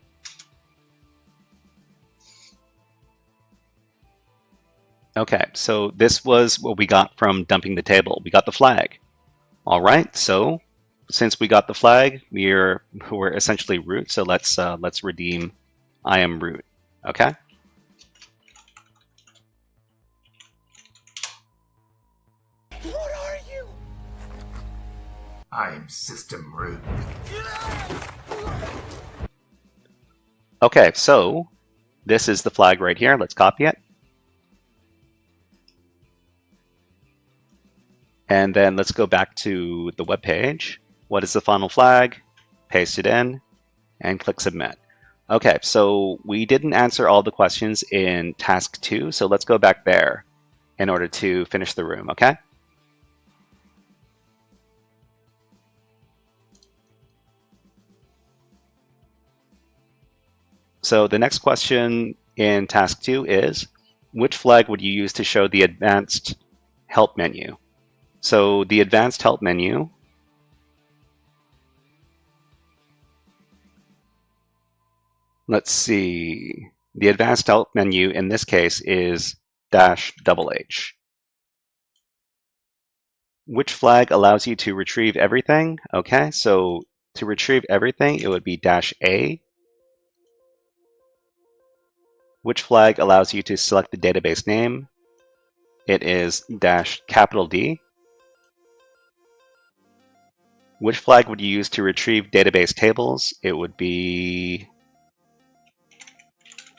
Okay, so this was what we got from dumping the table. We got the flag. All right, so since we got the flag, we're essentially root. So let's redeem I am root. Okay. What are you? I'm system root. Okay, so this is the flag right here. Let's copy it. And then let's go back to the web page. What is the final flag? Paste it in and click submit. Okay, so we didn't answer all the questions in task 2, so let's go back there in order to finish the room, okay? So the next question in task 2 is, which flag would you use to show the advanced help menu? So the advanced help menu let's see. The advanced help menu in this case is -HH. Which flag allows you to retrieve everything? Okay, so to retrieve everything, it would be -A. Which flag allows you to select the database name? It is -D. Which flag would you use to retrieve database tables? It would be,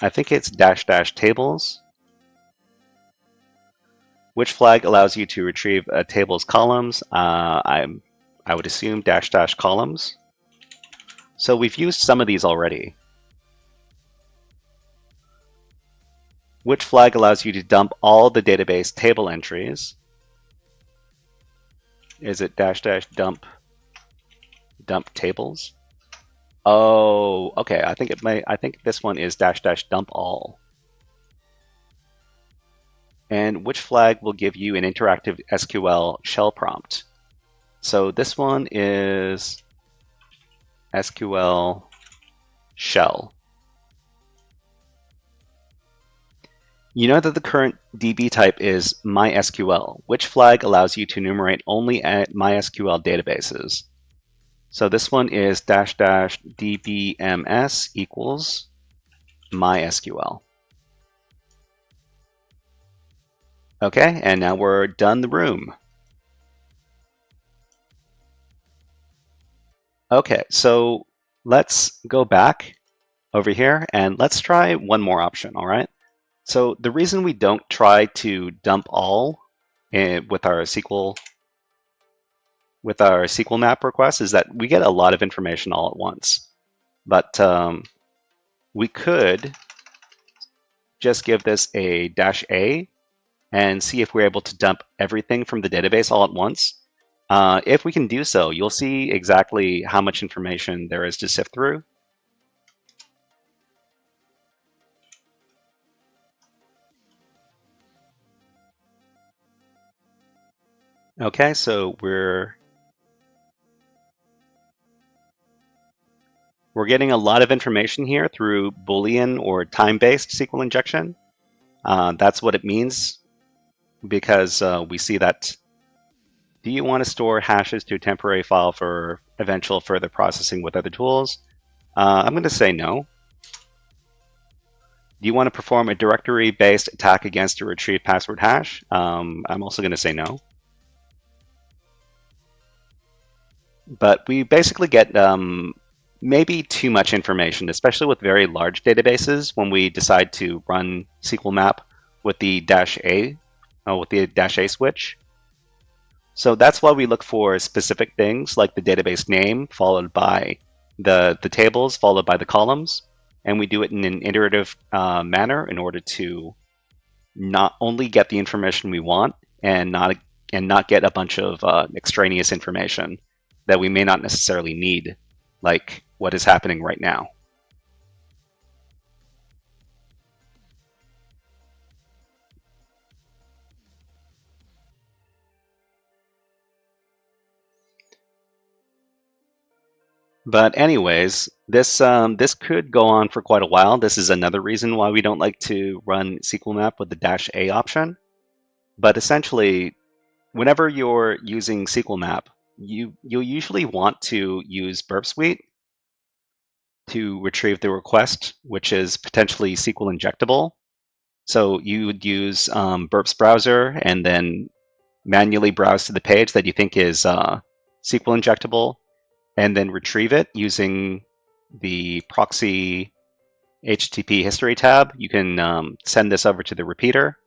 I think it's --tables. Which flag allows you to retrieve a table's columns? I would assume --columns. So we've used some of these already. Which flag allows you to dump all the database table entries? Is it --dump tables? Oh, okay. I think this one is --dump all. And which flag will give you an interactive SQL shell prompt? So this one is SQL shell. You know that the current DB type is MySQL, which flag allows you to enumerate only at MySQL databases. So this one is --dbms equals MySQL. Okay, and now we're done the room. Okay, so let's go back over here and let's try one more option, all right? So the reason we don't try to dump all with our SQLmap request is that we get a lot of information all at once. But we could just give this a -a and see if we're able to dump everything from the database all at once. If we can do so, you'll see exactly how much information there is to sift through. Okay, so we're getting a lot of information here through Boolean or time-based SQL injection. That's what it means because we see that do you want to store hashes to a temporary file for eventual further processing with other tools? I'm going to say no. Do you want to perform a directory-based attack against a retrieved password hash? I'm also going to say no. But we basically get maybe too much information, especially with very large databases when we decide to run SQLmap with the -a switch. So that's why we look for specific things like the database name followed by the tables followed by the columns, and we do it in an iterative manner in order to not only get the information we want and not get a bunch of extraneous information that we may not necessarily need, like what is happening right now. But anyways, this could go on for quite a while. This is another reason why we don't like to run SQLmap with the -a option. But essentially, whenever you're using SQLmap, you'll usually want to use Burp Suite to retrieve the request, which is potentially SQL injectable. So you would use Burp's browser and then manually browse to the page that you think is SQL injectable, and then retrieve it using the proxy HTTP history tab. You can send this over to the repeater,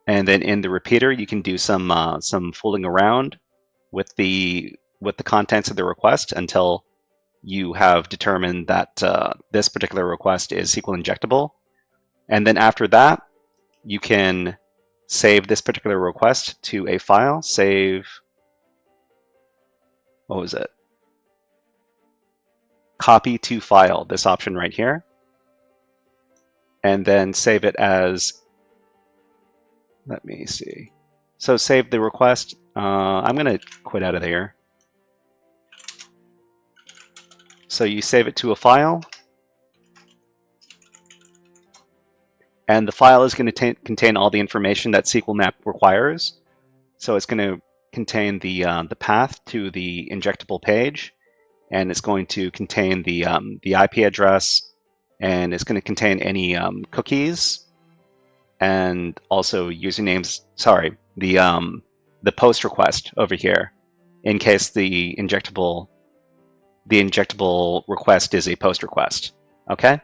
and then in the repeater you can do some fooling around with the contents of the request until you have determined that this particular request is SQL injectable. And then after that, you can save this particular request to a file. Save, what was it? Copy to file, this option right here. And then save it as, let me see. So save the request. I'm going to quit out of there. So you save it to a file. And the file is going to contain all the information that SQLmap requires. So it's going to contain the path to the injectable page, and it's going to contain the IP address, and it's going to contain any cookies, and also usernames. Sorry, the post request over here, in case the injectable request is a post request. Okay.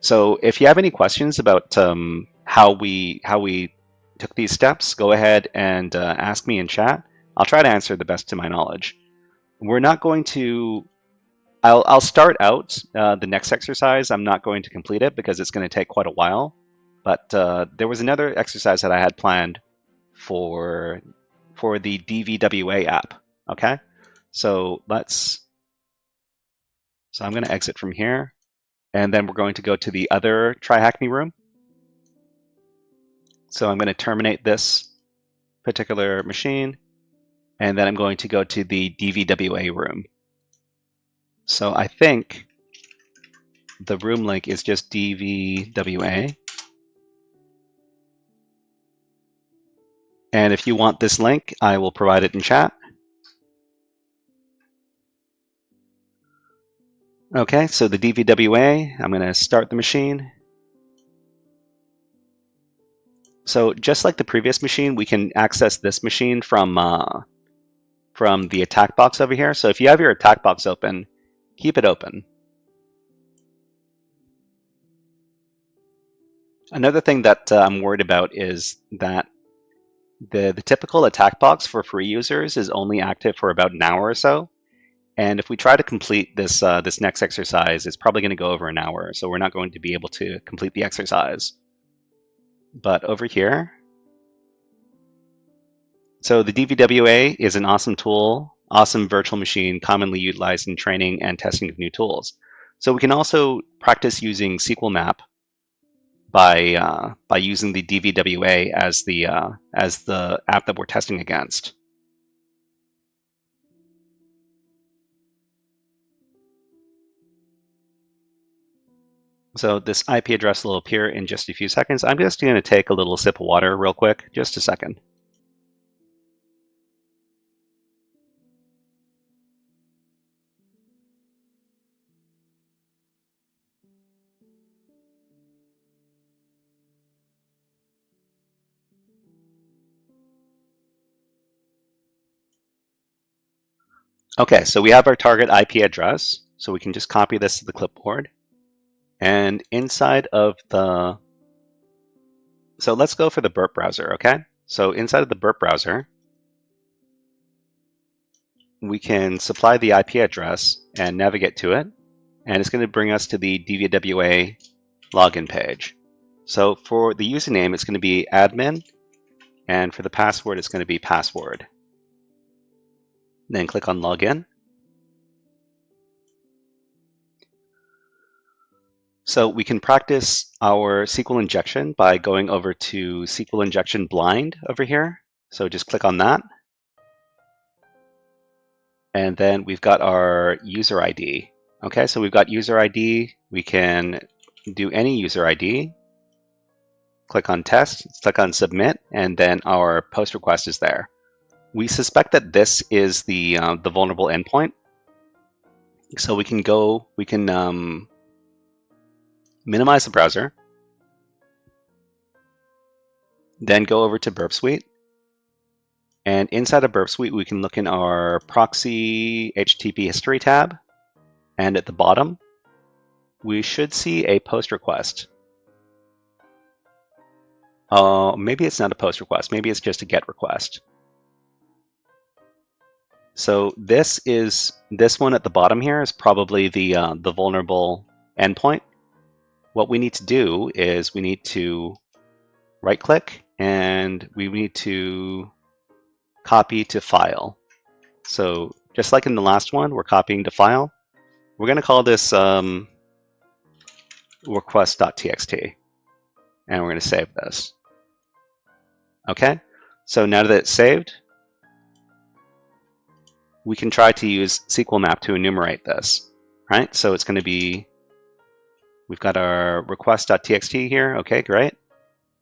So if you have any questions about how we took these steps, go ahead and ask me in chat. I'll try to answer the best to my knowledge. We're not going to. I'll start out the next exercise. I'm not going to complete it because it's going to take quite a while. But there was another exercise that I had planned for the DVWA app. Okay, so I'm going to exit from here. And then we're going to go to the other Try Hack Me room. So I'm going to terminate this particular machine. And then I'm going to go to the DVWA room. So I think the room link is just DVWA. And if you want this link, I will provide it in chat. Okay, so the DVWA, I'm going to start the machine. So just like the previous machine, we can access this machine from the attack box over here. So if you have your attack box open, keep it open. Another thing that I'm worried about is that the typical attack box for free users is only active for about an hour or so. And if we try to complete this this next exercise, it's probably going to go over an hour. So we're not going to be able to complete the exercise. But over here, so the DVWA is an awesome tool, awesome virtual machine commonly utilized in training and testing of new tools. So we can also practice using SQLmap by using the DVWA as the app that we're testing against. So this IP address will appear in just a few seconds. I'm just going to take a little sip of water real quick, just a second. Okay, so we have our target IP address. So we can just copy this to the clipboard. And inside of the, so let's go for the burp browser, okay? So inside of the burp browser, we can supply the IP address and navigate to it. And it's going to bring us to the DVWA login page. So for the username, it's going to be admin. And for the password, it's going to be password. Then click on login. So we can practice our SQL injection by going over to SQL injection blind over here. So just click on that. And then we've got our user ID. Okay, so we've got user ID. We can do any user ID. Click on test, click on submit, and then our post request is there. We suspect that this is the vulnerable endpoint. So we can minimize the browser, then go over to Burp Suite. And inside of Burp Suite, we can look in our proxy HTTP history tab. And at the bottom, we should see a post request. Maybe it's not a post request. Maybe it's just a GET request. So this one at the bottom here is probably the vulnerable endpoint. What we need to do is we need to right-click and we need to copy to file. So just like in the last one, we're copying to file. We're going to call this request.txt, and we're going to save this. Okay, so now that it's saved, we can try to use SQLmap to enumerate this, right? So it's going to be, we've got our request.txt here. Okay, great.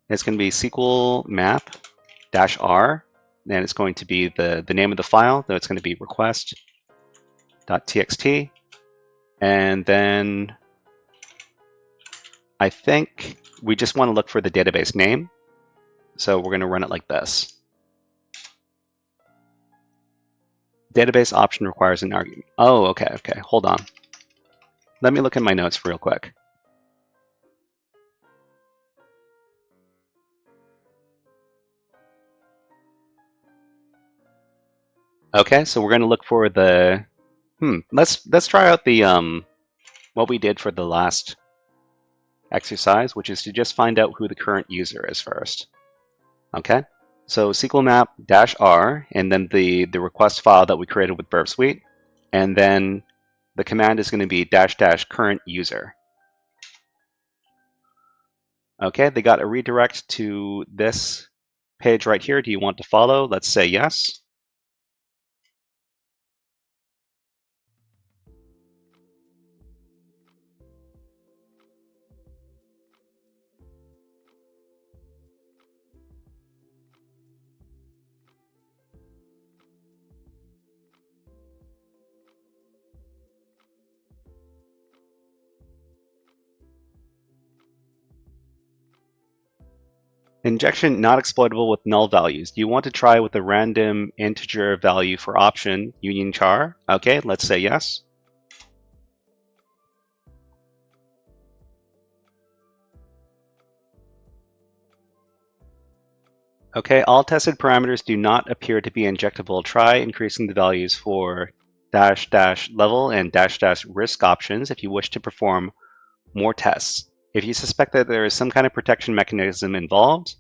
It's going to be SQLmap-r, and it's going to be the name of the file. So it's going to be request.txt. And then I think we just want to look for the database name. So we're going to run it like this. Database option requires an argument. Oh, okay, hold on. Let me look at my notes real quick. Okay, so we're going to look for the, let's try out the, what we did for the last exercise, which is to just find out who the current user is first. Okay, so SQLmap-r, and then the request file that we created with Burp Suite, and then the command is going to be -- current user. Okay, they got a redirect to this page right here. Do you want to follow? Let's say yes. Injection not exploitable with null values. Do you want to try with a random integer value for option union char? Okay, let's say yes. Okay, all tested parameters do not appear to be injectable. Try increasing the values for dash dash level and dash dash risk options if you wish to perform more tests. If you suspect that there is some kind of protection mechanism involved,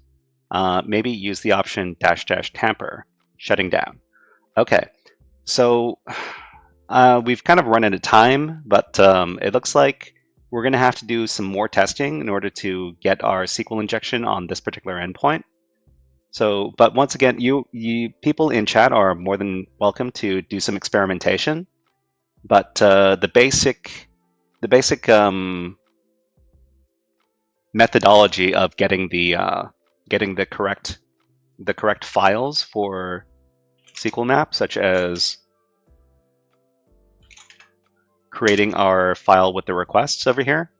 maybe use the option dash dash tamper, shutting down. Okay, so we've kind of run out of time, but it looks like we're going to have to do some more testing in order to get our SQL injection on this particular endpoint. So, but once again, you people in chat are more than welcome to do some experimentation. But the basic methodology of getting the correct files for SQLmap, such as creating our file with the requests over here,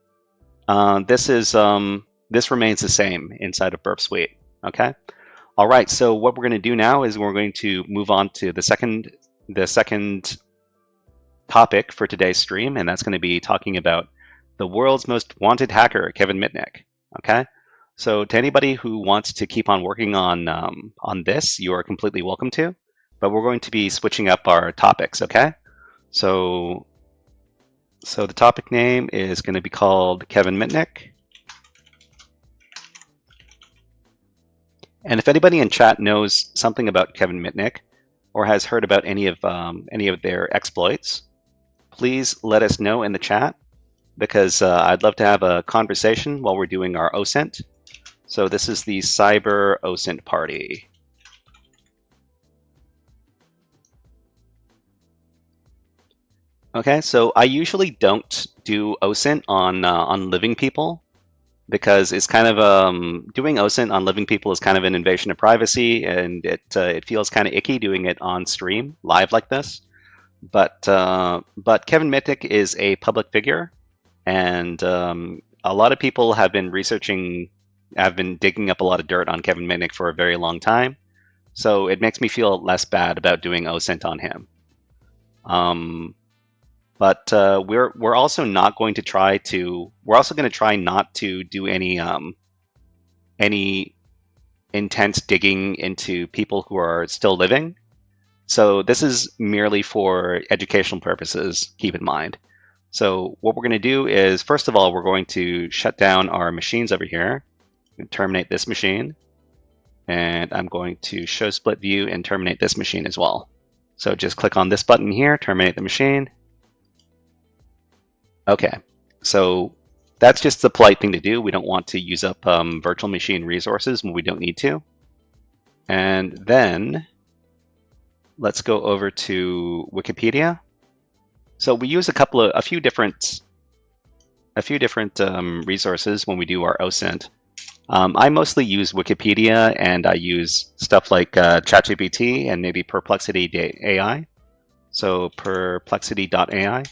this remains the same inside of Burp Suite. Okay. All right, so what we're going to do now is we're going to move on to the second topic for today's stream, and that's going to be talking about the world's most wanted hacker, Kevin Mitnick. Okay, so to anybody who wants to keep on working on this, you are completely welcome to, but we're going to be switching up our topics. Okay, so the topic name is going to be called Kevin Mitnick. And if anybody in chat knows something about Kevin Mitnick or has heard about any of their exploits, please let us know in the chat, because I'd love to have a conversation while we're doing our OSINT. So this is the Cyber OSINT party. Okay, so I usually don't do OSINT on living people, because it's kind of doing OSINT on living people is kind of an invasion of privacy, and it feels kind of icky doing it on stream live like this. But Kevin Mitnick is a public figure, and a lot of people have been digging up a lot of dirt on Kevin Mitnick for a very long time. So it makes me feel less bad about doing OSINT on him. But we're also not going to try to. We're also going to try not to do any intense digging into people who are still living. So this is merely for educational purposes. Keep in mind. So what we're going to do is, first of all, we're going to shut down our machines over here and terminate this machine. And I'm going to show split view and terminate this machine as well. So just click on this button here, terminate the machine. Okay, so that's just the polite thing to do. We don't want to use up virtual machine resources when we don't need to. And then let's go over to Wikipedia. So we use a few different resources when we do our OSINT. I mostly use Wikipedia, and I use stuff like ChatGPT and maybe Perplexity AI. So perplexity.ai.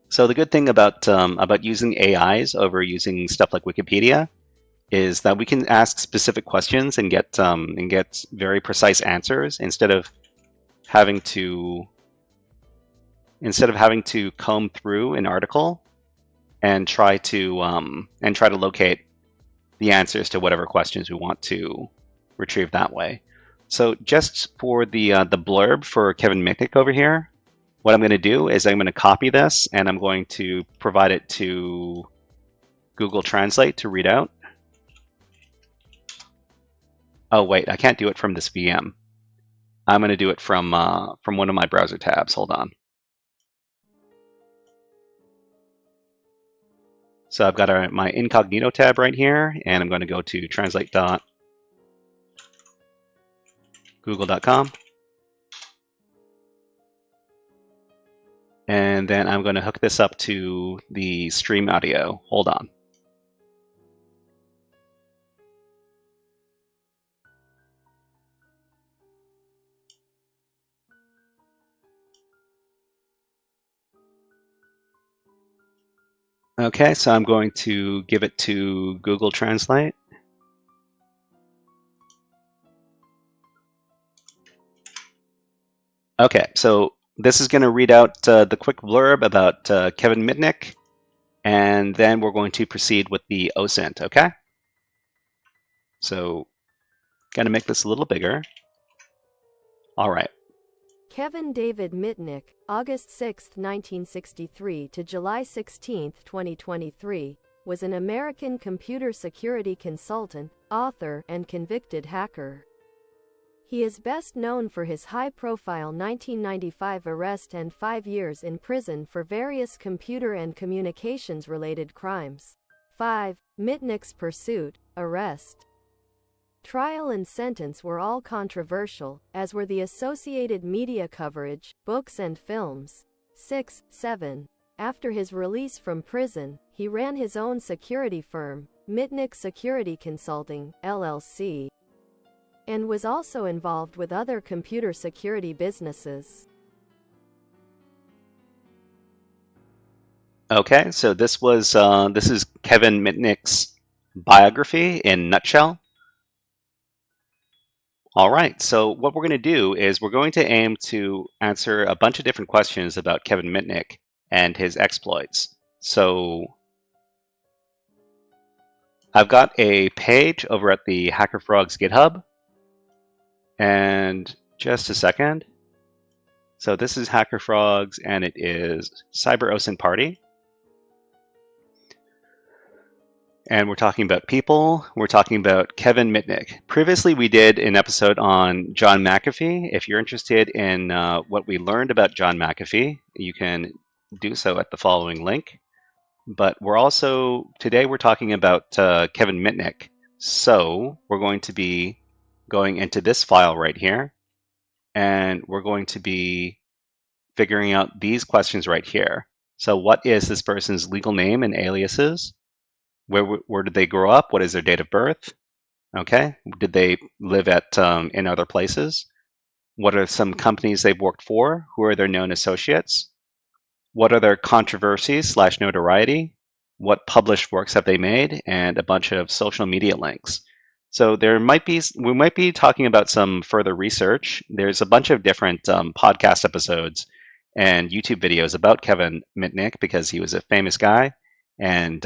So the good thing about using AIs over using stuff like Wikipedia is that we can ask specific questions and get very precise answers instead of having to comb through an article and try to locate the answers to whatever questions we want to retrieve that way. So just for the blurb for Kevin Mitnick over here, what I'm going to do is I'm going to copy this, and I'm going to provide it to Google Translate to read out. Oh wait, I can't do it from this VM. I'm going to do it from one of my browser tabs. Hold on. So I've got my incognito tab right here, and I'm going to go to translate.google.com. And then I'm going to hook this up to the stream audio. Hold on. Okay, so I'm going to give it to Google Translate. Okay, so this is going to read out the quick blurb about Kevin Mitnick, and then we're going to proceed with the OSINT, okay? So, going to make this a little bigger. All right. Kevin David Mitnick, August 6, 1963 to July 16, 2023, was an American computer security consultant, author, and convicted hacker. He is best known for his high-profile 1995 arrest and 5 years in prison for various computer and communications-related crimes. 5. Mitnick's pursuit, arrest, trial and sentence were all controversial, as were the associated media coverage, books and films. 6. 7. After his release from prison, he ran his own security firm, Mitnick Security Consulting, LLC, and was also involved with other computer security businesses. Okay, so this is Kevin Mitnick's biography in a nutshell. All right, so what we're going to do is we're going to aim to answer a bunch of different questions about Kevin Mitnick and his exploits. So I've got a page over at the HackerFrogs GitHub. And just a second. So this is HackerFrogs, and it is Cyber OSINT Party. And we're talking about people. We're talking about Kevin Mitnick. Previously, we did an episode on John McAfee. If you're interested in what we learned about John McAfee, you can do so at the following link. But today we're talking about Kevin Mitnick. So we're going to be going into this file right here, and we're going to be figuring out these questions right here. So what is this person's legal name and aliases? Where did they grow up? What is their date of birth? Okay, did they live in other places? What are some companies they've worked for? Who are their known associates? What are their controversies / notoriety? What published works have they made? And a bunch of social media links. So we might be talking about some further research. There's a bunch of different podcast episodes and YouTube videos about Kevin Mitnick because he was a famous guy. And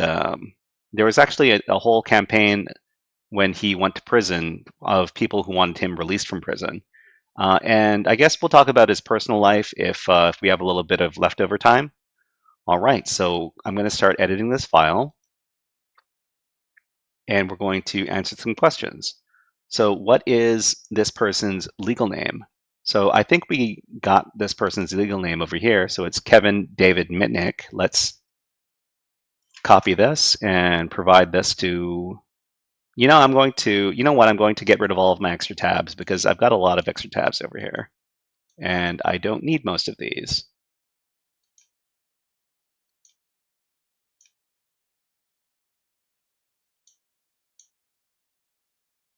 there was actually a whole campaign when he went to prison of people who wanted him released from prison. And I guess we'll talk about his personal life if we have a little bit of leftover time. All right, so I'm going to start editing this file. And we're going to answer some questions. So what is this person's legal name? So I think we got this person's legal name over here. So it's Kevin David Mitnick. Let's copy this and provide this to, I'm going to get rid of all of my extra tabs because I've got a lot of extra tabs over here. And I don't need most of these.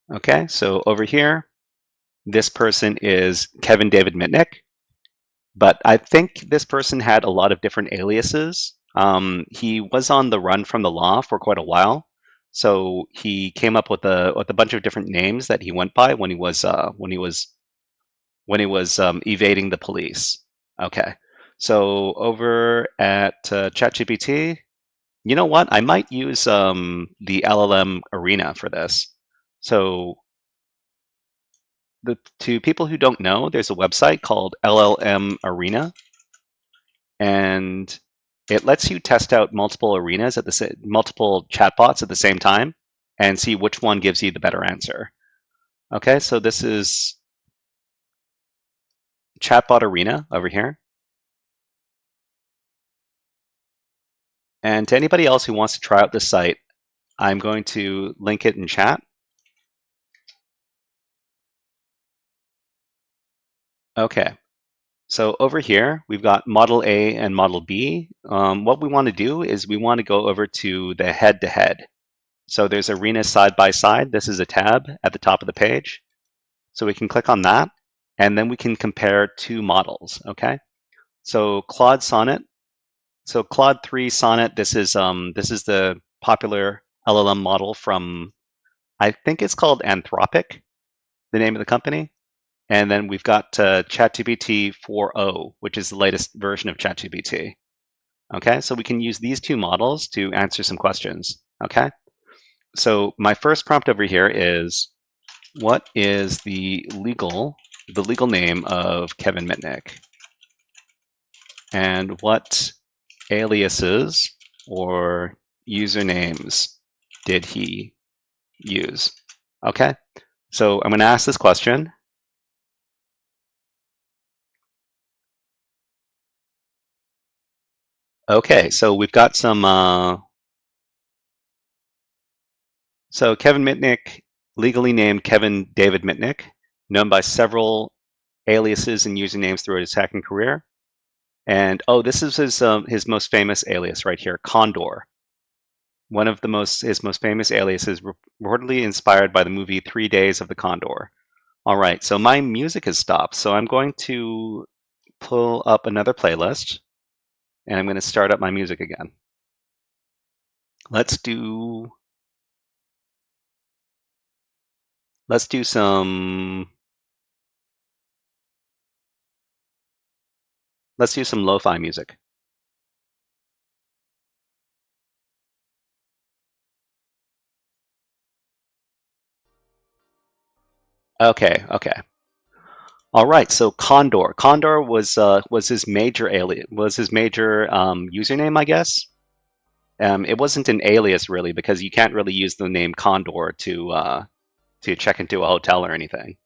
Okay, so over here, this person is Kevin David Mitnick, but I think this person had a lot of different aliases. He was on the run from the law for quite a while, so he came up with a bunch of different names that he went by when he was evading the police. Okay, so over at ChatGPT, you know what? I might use the LLM Arena for this. So to people who don't know, there's a website called LLM Arena, and it lets you test out multiple arenas multiple chatbots at the same time and see which one gives you the better answer. Okay, so this is Chatbot Arena over here. And to anybody else who wants to try out this site, I'm going to link it in chat. Okay, so over here, we've got Model A and Model B. What we want to do is we want to go over to the head-to-head. So there's Arena side by side. This is a tab at the top of the page. So we can click on that, and then we can compare two models, okay? So Claude Sonnet So Claude 3 Sonnet, this is the popular LLM model from, I think it's called Anthropic, the name of the company. And then we've got ChatGPT 4.0, which is the latest version of ChatGPT. Okay, so we can use these two models to answer some questions. Okay, so my first prompt over here is, what is the legal name of Kevin Mitnick? And what aliases or usernames did he use? Okay, so I'm going to ask this question. Okay, so we've got some. So Kevin Mitnick, legally named Kevin David Mitnick, known by several aliases and usernames throughout his hacking career. And oh, this is his most famous alias right here, Condor. One of his most famous aliases, reportedly inspired by the movie 3 Days of the Condor. All right, so my music has stopped, so I'm going to pull up another playlist, and I'm going to start up my music again. Let's do some lo-fi music. Okay. All right. So Condor. Condor was his major username, I guess. It wasn't an alias really, because you can't really use the name Condor to check into a hotel or anything.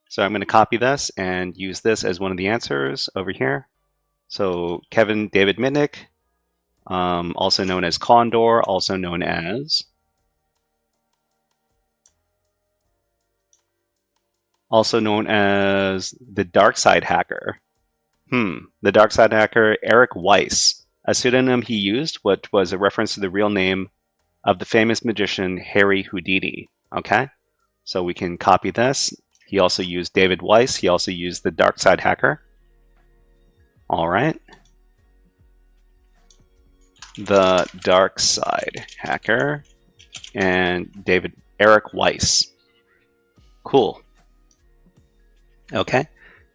So I'm going to copy this and use this as one of the answers over here. So Kevin David Mitnick, also known as Condor, also known as the dark side hacker. The dark side hacker, Eric Weiss. A pseudonym he used, what was a reference to the real name of the famous magician Harry Houdini. Okay, so we can copy this. He also used David Weiss. He also used the dark side hacker. All right. The dark side hacker and Eric Weiss. Cool. Okay.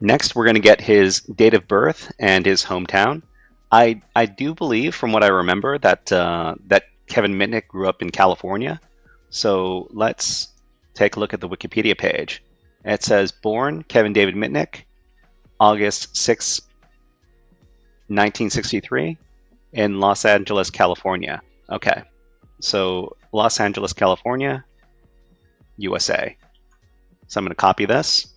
Next, we're going to get his date of birth and his hometown. I do believe, from what I remember, that Kevin Mitnick grew up in California. So let's take a look at the Wikipedia page. It says, born Kevin David Mitnick, August 6, 1963, in Los Angeles, California. Okay, so Los Angeles, California, USA. So I'm going to copy this.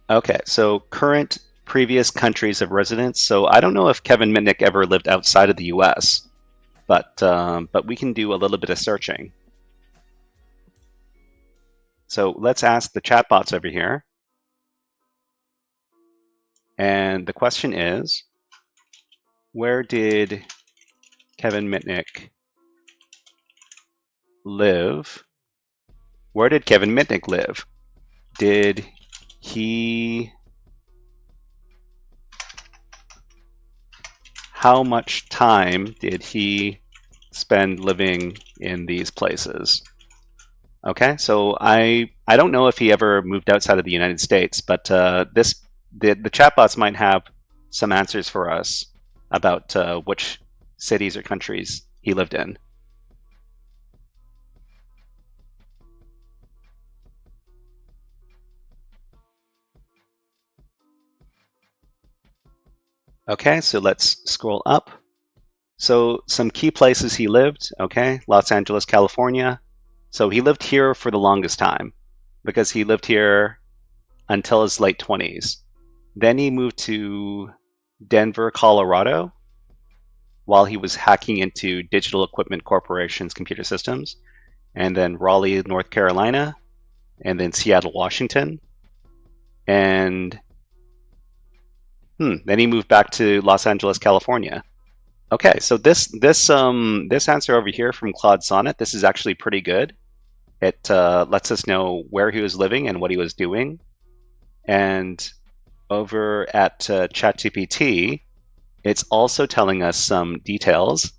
Okay, so current, previous countries of residence. So I don't know if Kevin Mitnick ever lived outside of the US, but we can do a little bit of searching. So let's ask the chatbots over here. And the question is, where did Kevin Mitnick live? Where did Kevin Mitnick live? How much time did he spend living in these places? Okay, so I don't know if he ever moved outside of the United States, but the chatbots might have some answers for us about which cities or countries he lived in. Okay, so let's scroll up. So some key places he lived, okay, Los Angeles, California. So he lived here for the longest time because he lived here until his late 20s. Then he moved to Denver, Colorado, while he was hacking into Digital Equipment Corporation's computer systems, and then Raleigh, North Carolina, and then Seattle, Washington. And then he moved back to Los Angeles, California. Okay, so this answer over here from Claude Sonnet, this is actually pretty good. It lets us know where he was living and what he was doing And over at ChatGPT, it's also telling us some details.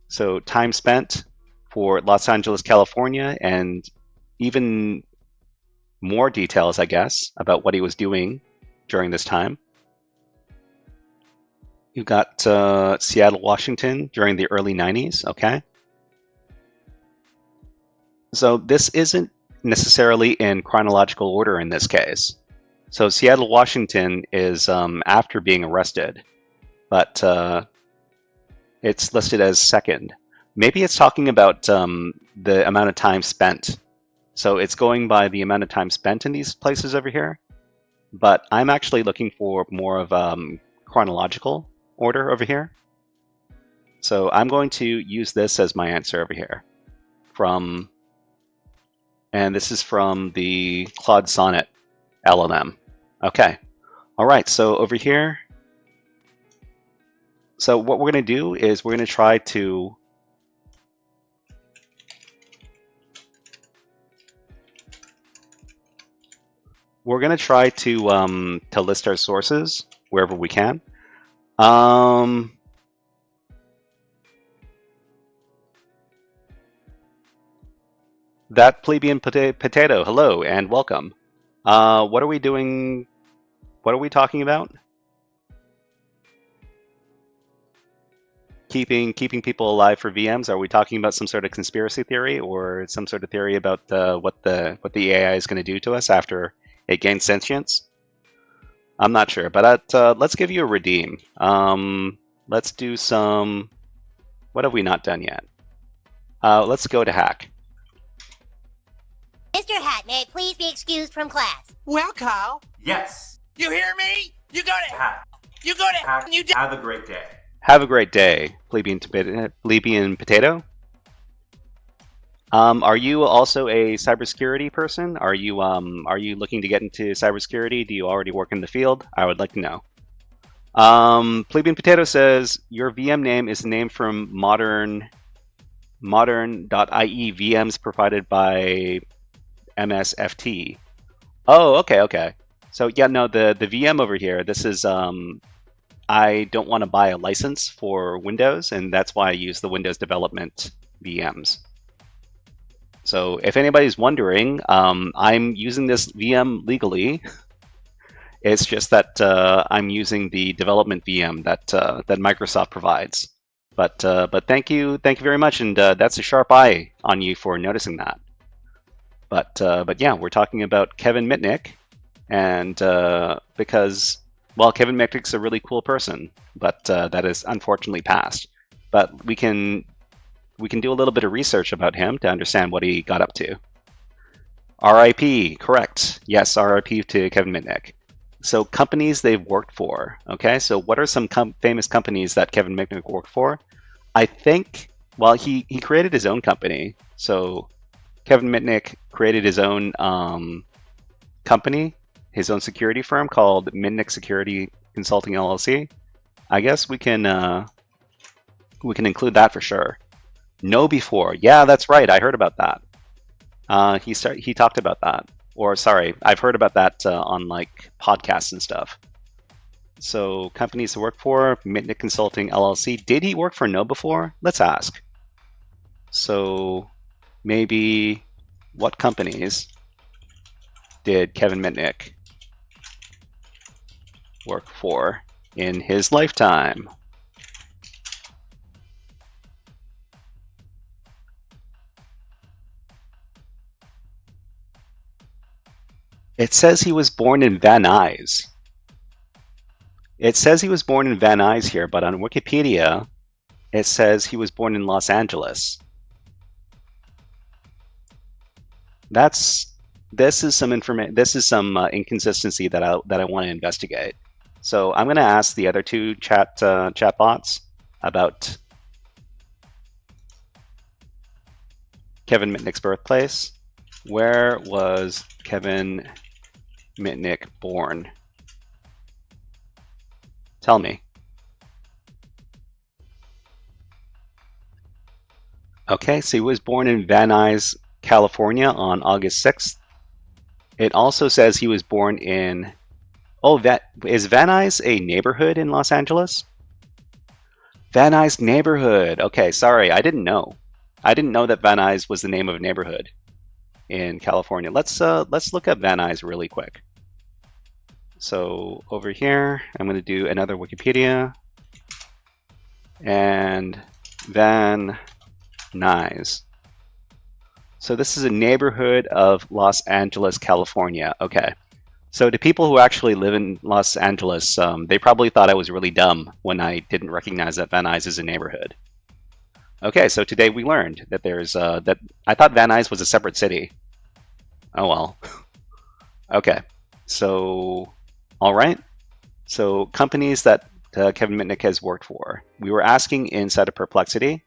So time spent for Los Angeles, California, and even more details, I guess, about what he was doing during this time. You've got Seattle, Washington during the early 90s, okay? So this isn't necessarily in chronological order in this case. So Seattle, Washington is after being arrested, but it's listed as second. Maybe it's talking about the amount of time spent. So it's going by the amount of time spent in these places over here. But I'm actually looking for more of chronological order over here. So I'm going to use this as my answer over here. And this is from the Claude Sonnet LLM. Okay. All right, so over here, so what we're going to do is we're going to try to list our sources wherever we can. That plebeian potato, hello and welcome. What are we doing? What are we talking about? Keeping people alive for VMs. Are we talking about some sort of conspiracy theory or some sort of theory about what the AI is going to do to us after it gains sentience? I'm not sure, but let's give you a redeem. Let's do some. What have we not done yet? Let's go to hack. Mr. Hatnick, please be excused from class. Well, Kyle, Yes. you hear me? You go to Hack. you go to Hack. you. Have a great day. Have a great day, plebeian potato. Are you also a cybersecurity person? Are you looking to get into cybersecurity? Do you already work in the field? I would like to know. Plebeian Potato says your VM name is named from modern.ie VMs provided by MSFT. Oh, okay. So yeah, no, the VM over here, this is I don't want to buy a license for Windows, and that's why I use the Windows development VMs. So if anybody's wondering, I'm using this VM legally. It's just that I'm using the development VM that Microsoft provides. But thank you very much, and that's a sharp eye on you for noticing that. But yeah, we're talking about Kevin Mitnick, and because, well, Kevin Mitnick's a really cool person, but that is unfortunately past. But we can do a little bit of research about him to understand what he got up to. RIP, correct. Yes, RIP to Kevin Mitnick. So companies they've worked for. Okay, so what are some famous companies that Kevin Mitnick worked for? I think, well, he created his own company. So Kevin Mitnick created his own company, his own security firm called Mitnick Security Consulting LLC. I guess we can include that for sure. Know before, yeah, that's right. I heard about that. He talked about that, or sorry, I've heard about that on like podcasts and stuff. So companies to work for, Mitnick Consulting LLC. Did he work for Know before? Let's ask. So maybe what companies did Kevin Mitnick work for in his lifetime? It says he was born in Van Nuys. It says he was born in Van Nuys here, but on Wikipedia, it says he was born in Los Angeles. This is some inconsistency that I want to investigate. So I'm going to ask the other two chat bots about Kevin Mitnick's birthplace. Where was Kevin Mitnick born? Tell me. Okay, so he was born in Van Nuys, California on August 6th. It also says he was born in Oh, is Van Nuys a neighborhood in Los Angeles? Van Nuys neighborhood. Okay, sorry, I didn't know. I didn't know that Van Nuys was the name of a neighborhood in California. Let's look up Van Nuys really quick. So over here, I'm going to do another Wikipedia and Van Nuys. So this is a neighborhood of Los Angeles, California. Okay. So to people who actually live in Los Angeles, they probably thought I was really dumb when I didn't recognize that Van Nuys is a neighborhood. Okay, so today we learned that there's that I thought Van Nuys was a separate city. Oh well. Okay, so all right. So companies that Kevin Mitnick has worked for. We were asking inside of Perplexity.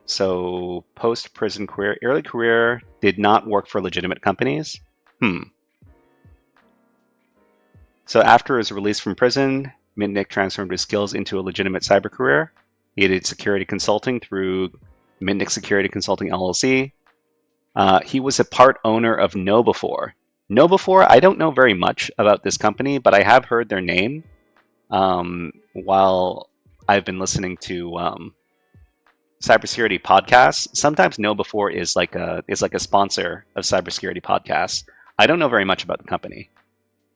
So post-prison career, early career, did not work for legitimate companies. So after his release from prison, Mitnick transformed his skills into a legitimate cyber career. He did security consulting through Mitnick Security Consulting LLC. He was a part owner of KnowBe4. KnowBe4, I don't know very much about this company, but I have heard their name while I've been listening to cybersecurity podcasts. Sometimes KnowBe4 is like a sponsor of cybersecurity podcasts. I don't know very much about the company,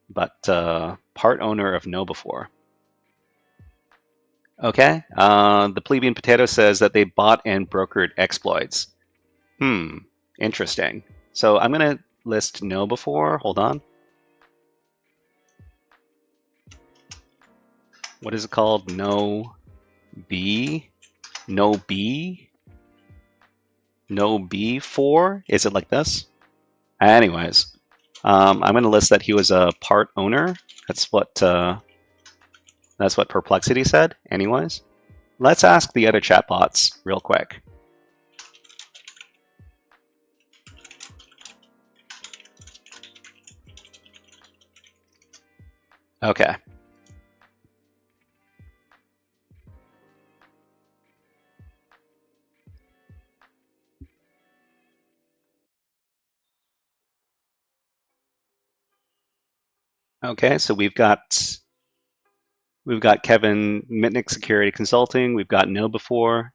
but part owner of KnowBe4. Okay, the plebeian potato says that they bought and brokered exploits. Interesting. So I'm going to list KnowBe4. Hold on. What is it called? KnowBe4? Is it like this? Anyways, I'm going to list that he was a part owner. That's what Perplexity said. Anyways, let's ask the other chatbots real quick. Okay. Okay, so we've got Kevin Mitnick Security Consulting. We've got KnowBe4.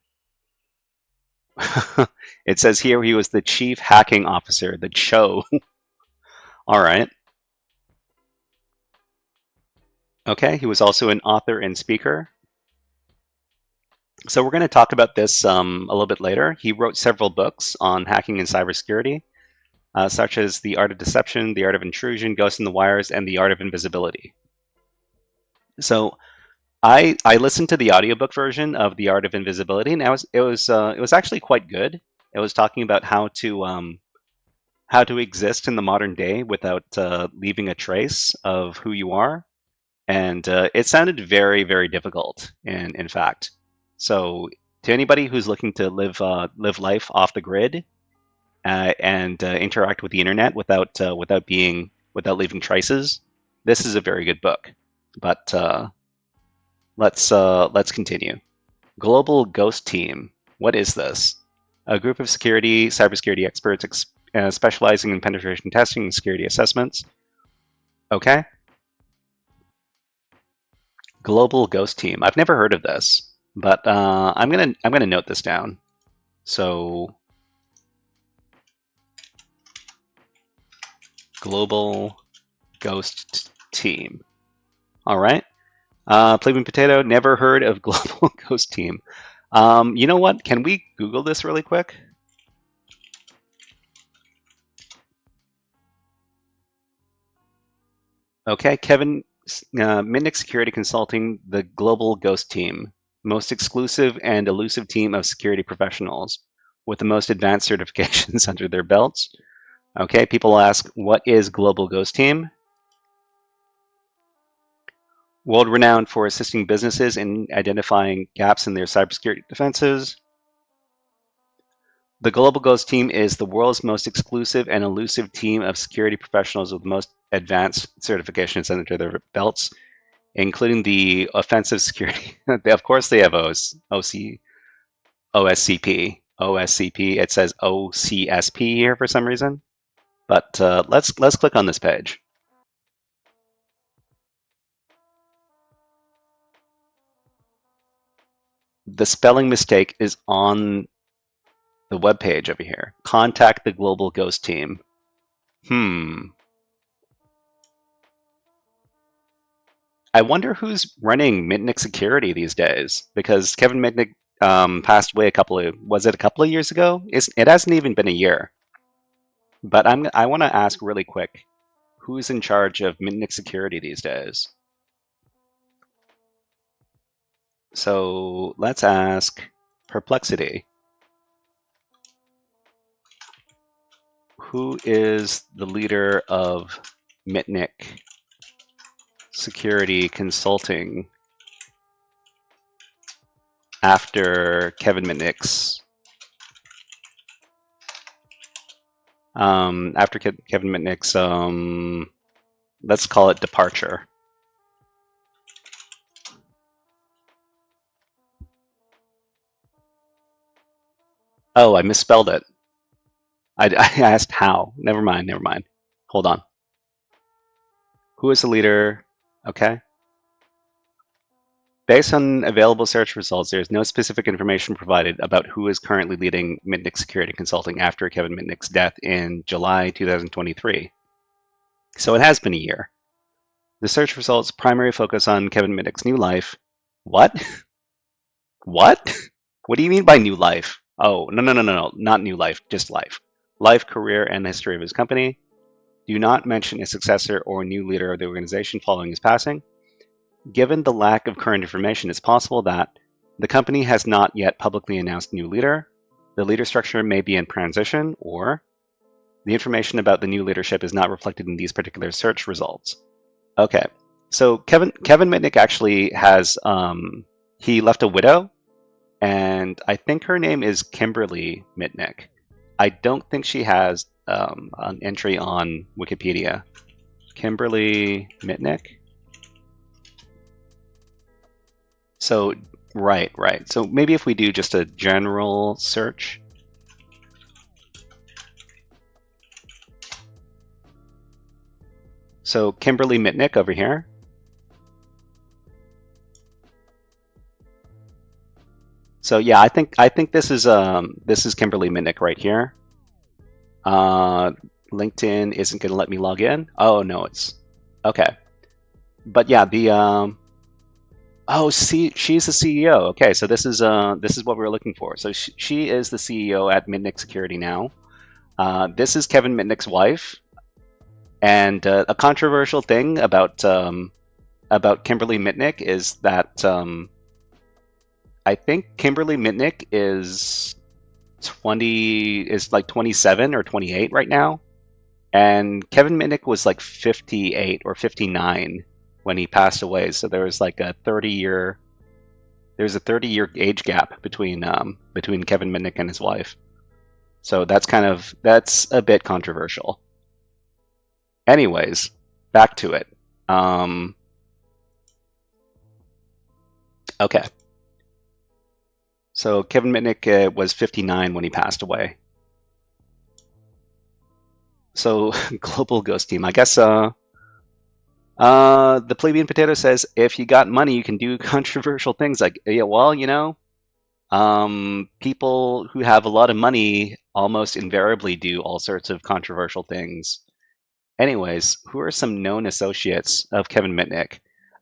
It says here he was the chief hacking officer, the CHO. All right. Okay, he was also an author and speaker. So we're going to talk about this a little bit later. He wrote several books on hacking and cybersecurity, such as The Art of Deception, The Art of Intrusion, Ghosts in the Wires, and The Art of Invisibility. So I listened to the audiobook version of The Art of Invisibility, and it was actually quite good. It was talking about how to exist in the modern day without leaving a trace of who you are, and it sounded very, very difficult. In fact, so to anybody who's looking to live life off the grid and interact with the internet without leaving traces, this is a very good book. But let's continue. Global Ghost Team. What is this? A group of cybersecurity experts specializing in penetration testing and security assessments. Okay. Global Ghost Team. I've never heard of this, but I'm gonna note this down. So, Global Ghost Team. All right. Plebeian Potato, never heard of Global Ghost Team. You know what? Can we Google this really quick? Okay, Kevin Mitnick Security Consulting, the Global Ghost Team, most exclusive and elusive team of security professionals with the most advanced certifications under their belts. Okay, people ask, what is Global Ghost Team? World-renowned for assisting businesses in identifying gaps in their cybersecurity defenses. The Global Ghost Team is the world's most exclusive and elusive team of security professionals with the most advanced certifications under their belts, including the offensive security. Of course, they have OSCP. It says OCSP here for some reason. But let's click on this page. The spelling mistake is on the web page over here. Contact the global ghost team. I wonder who's running Mitnick security these days, because Kevin Mitnick passed away was it a couple of years ago? It hasn't even been a year. But I want to ask really quick, who's in charge of Mitnick security these days? So let's ask Perplexity. Who is the leader of Mitnick security consulting after Kevin Mitnick's Kevin Mitnick's let's call it departure? Oh, I misspelled it. I asked how. Never mind. Hold on. Who is the leader? Okay. Based on available search results, there is no specific information provided about who is currently leading Mitnick Security Consulting after Kevin Mitnick's death in July 2023. So it has been a year. The search results primary focus on Kevin Mitnick's new life. What? What? What do you mean by new life? Oh, no, not new life, just life. Life, career, and the history of his company. Do not mention a successor or new leader of the organization following his passing. Given the lack of current information, it's possible that the company has not yet publicly announced a new leader, the leader structure may be in transition, or the information about the new leadership is not reflected in these particular search results. Okay, so Kevin Mitnick actually has, he left a widow, and I think her name is Kimberly Mitnick. I don't think she has an entry on Wikipedia. Kimberly Mitnick. So, right. So maybe if we do just a general search. So Kimberly Mitnick over here. So yeah, I think this is Kimberly Mitnick right here. LinkedIn isn't going to let me log in. Oh no, it's okay. But yeah, the oh, see, she's the CEO. Okay, so this is what we were looking for. So she is the CEO at Mitnick Security now. This is Kevin Mitnick's wife, and a controversial thing about Kimberly Mitnick is that I think Kimberly Mitnick is like 27 or 28 right now, and Kevin Mitnick was like 58 or 59 when he passed away. So there was like a 30-year age gap between Kevin Mitnick and his wife. So that's a bit controversial. Anyways, back to it. Okay. So Kevin Mitnick was 59 when he passed away. So global ghost team, I guess. The plebeian potato says, if you got money, you can do controversial things. Like, yeah, well, people who have a lot of money almost invariably do all sorts of controversial things. Anyways, who are some known associates of Kevin Mitnick?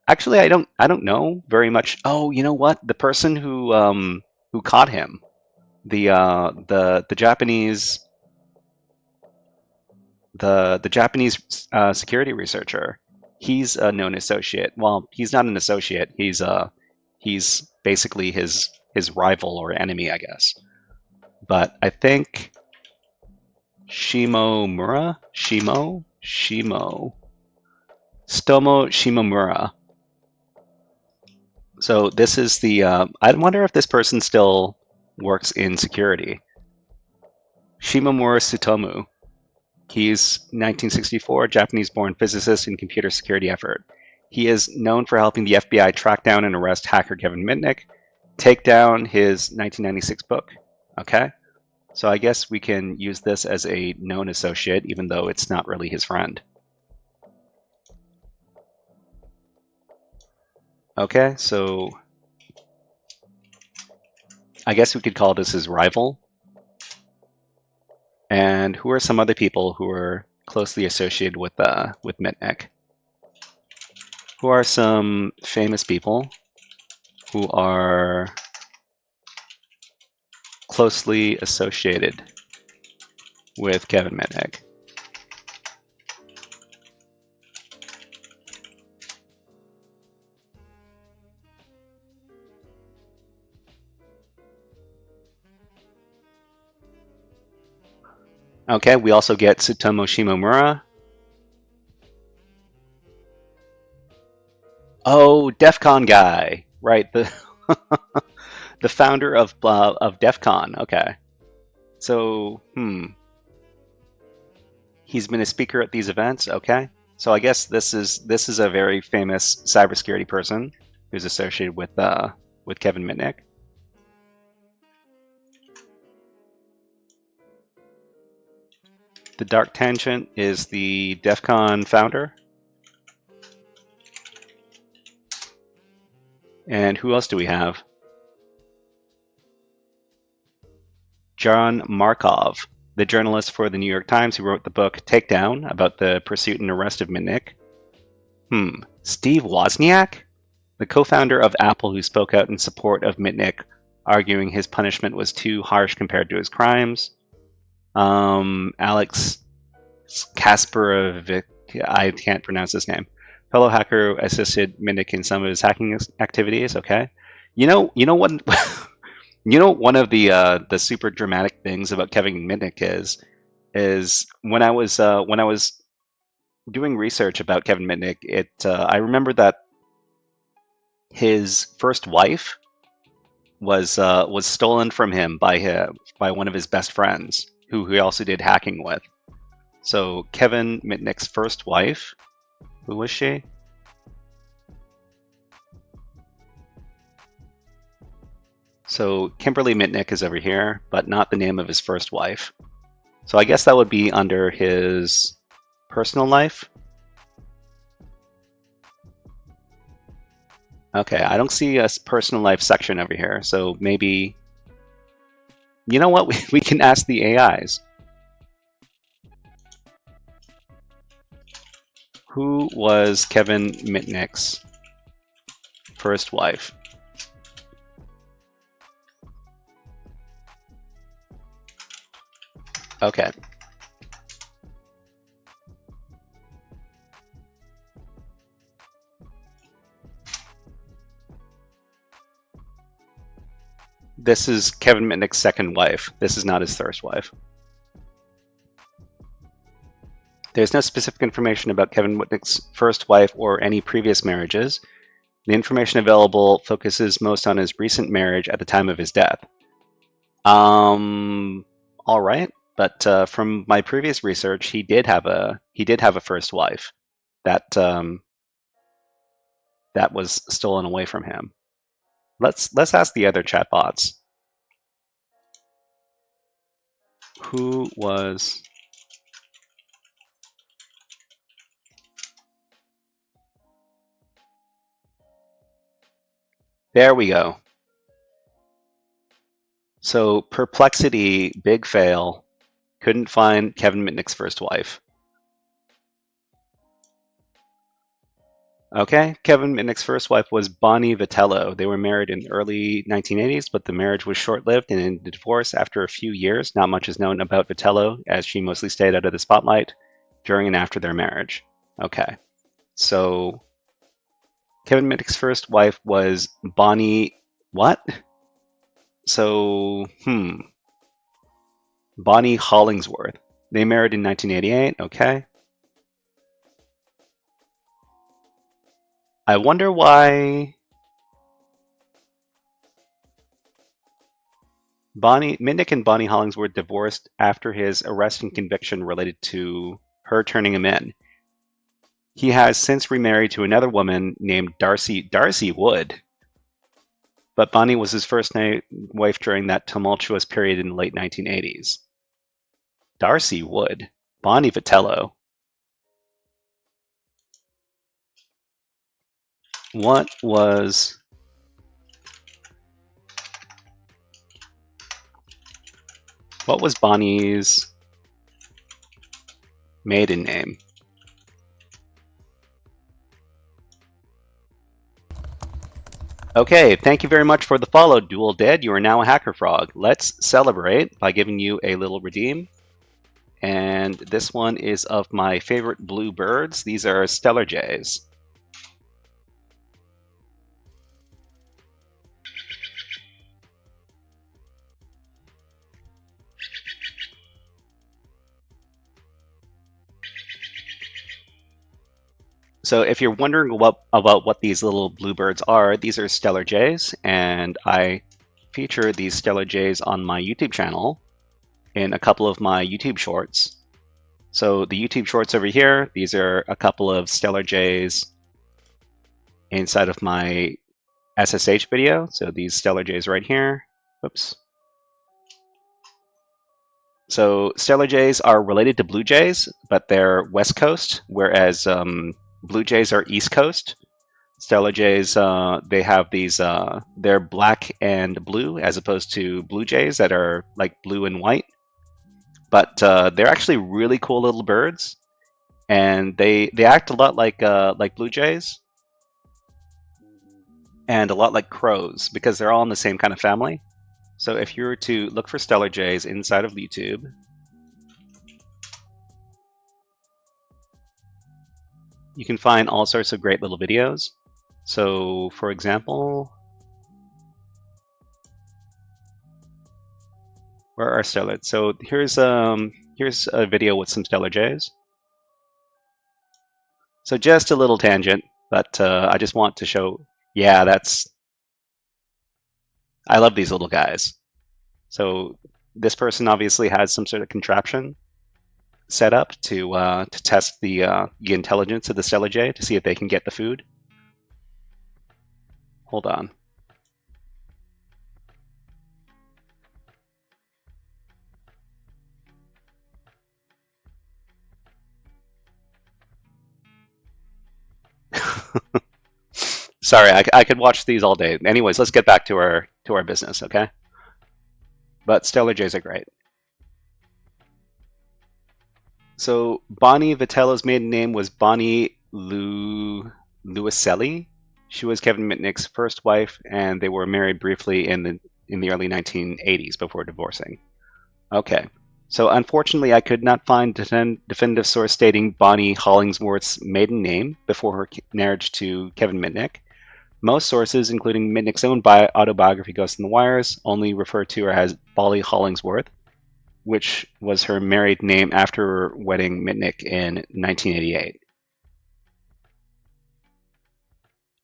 Actually, I don't know very much. Oh, you know what? The person who caught him, the Japanese security researcher. He's a known associate. Well, he's not an associate. He's basically his rival or enemy, I guess. But I think Stomo Shimomura. So this is the. I wonder if this person still works in security. Shimomura Tsutomu. He's 1964, Japanese-born physicist and computer security expert. He is known for helping the FBI track down and arrest hacker Kevin Mitnick, take down his 1996 book. Okay, so I guess we can use this as a known associate, even though it's not really his friend. Okay, so I guess we could call this his rival. And who are some other people who are closely associated with Mitnick? Who are some famous people who are closely associated with Kevin Mitnick? Okay, we also get Tsutomu Shimomura. Oh, DEF CON guy, right? The the founder of DEF CON. Okay, so he's been a speaker at these events. Okay, so I guess this is a very famous cybersecurity person who's associated with Kevin Mitnick. The Dark Tangent is the DEF CON founder. And who else do we have? John Markov, the journalist for the New York Times who wrote the book Takedown about the pursuit and arrest of Mitnick. Steve Wozniak, the co-founder of Apple who spoke out in support of Mitnick, arguing his punishment was too harsh compared to his crimes. Alex Kasparovic, I can't pronounce his name. Fellow hacker assisted Mitnick in some of his hacking activities. Okay, you know what? One of the super dramatic things about Kevin Mitnick is when I was doing research about Kevin Mitnick, I remember that his first wife was stolen from him by one of his best friends, who he also did hacking with. So Kevin Mitnick's first wife, who was she? So Kimberly Mitnick is over here, but not the name of his first wife. So I guess that would be under his personal life. Okay, I don't see a personal life section over here, so maybe... You know what? We can ask the AIs. Who was Kevin Mitnick's first wife? Okay. This is Kevin Mitnick's second wife. This is not his first wife. There's no specific information about Kevin Mitnick's first wife or any previous marriages. The information available focuses most on his recent marriage at the time of his death. All right, but from my previous research, he did have a first wife that was stolen away from him. Let's ask the other chatbots. Who was There we go. So Perplexity, big fail. Couldn't find Kevin Mitnick's first wife. Okay, Kevin Mitnick's first wife was Bonnie Vitello. They were married in the early 1980s, but the marriage was short-lived and ended in divorce after a few years. Not much is known about Vitello, as she mostly stayed out of the spotlight during and after their marriage. Okay, so Kevin Mitnick's first wife was Bonnie... What? So, Bonnie Hollingsworth. They married in 1988, okay. I wonder why Mitnick and Bonnie Hollingsworth divorced after his arrest and conviction related to her turning him in. He has since remarried to another woman named Darcy Wood. But Bonnie was his first wife during that tumultuous period in the late 1980s. Darcy Wood. Bonnie Vitello. What was What was Bonnie's maiden name? Okay, thank you very much for the follow, Dual Dead. You are now a Hacker Frog. Let's celebrate by giving you a little redeem. And this one is of my favorite blue birds. These are Stellar Jays. So if you're wondering about what these little bluebirds are, these are Stellar Jays, and I feature these Stellar Jays on my YouTube channel in a couple of my YouTube shorts. So the YouTube shorts over here, these are a couple of Stellar Jays inside of my SSH video. So these Stellar Jays right here. Oops. So Stellar Jays are related to Blue Jays, but they're West Coast, whereas Blue Jays are East Coast. Stellar Jays, they have these, they're black and blue as opposed to Blue Jays that are like blue and white. But they're actually really cool little birds, and they act a lot like Blue Jays, and a lot like crows because they're all in the same kind of family. So if you were to look for Stellar Jays inside of YouTube, you can find all sorts of great little videos. So, for example, where are Stellar? So here's a video with some Stellar Jays. So just a little tangent, but I just want to show. Yeah, I love these little guys. So this person obviously has some sort of contraption set up to test the intelligence of the Stellar Jay to see if they can get the food. Hold on. Sorry, I could watch these all day. Anyways, let's get back to our business, okay? But Stellar Jays are great. So Bonnie Vitello's maiden name was Bonnie Luiselli. She was Kevin Mitnick's first wife, and they were married briefly in the early 1980s before divorcing. Okay. So unfortunately, I could not find definitive source stating Bonnie Hollingsworth's maiden name before her marriage to Kevin Mitnick. Most sources, including Mitnick's own autobiography Ghost in the Wires, only refer to her as Bolly Hollingsworth, which was her married name after wedding Mitnick in 1988.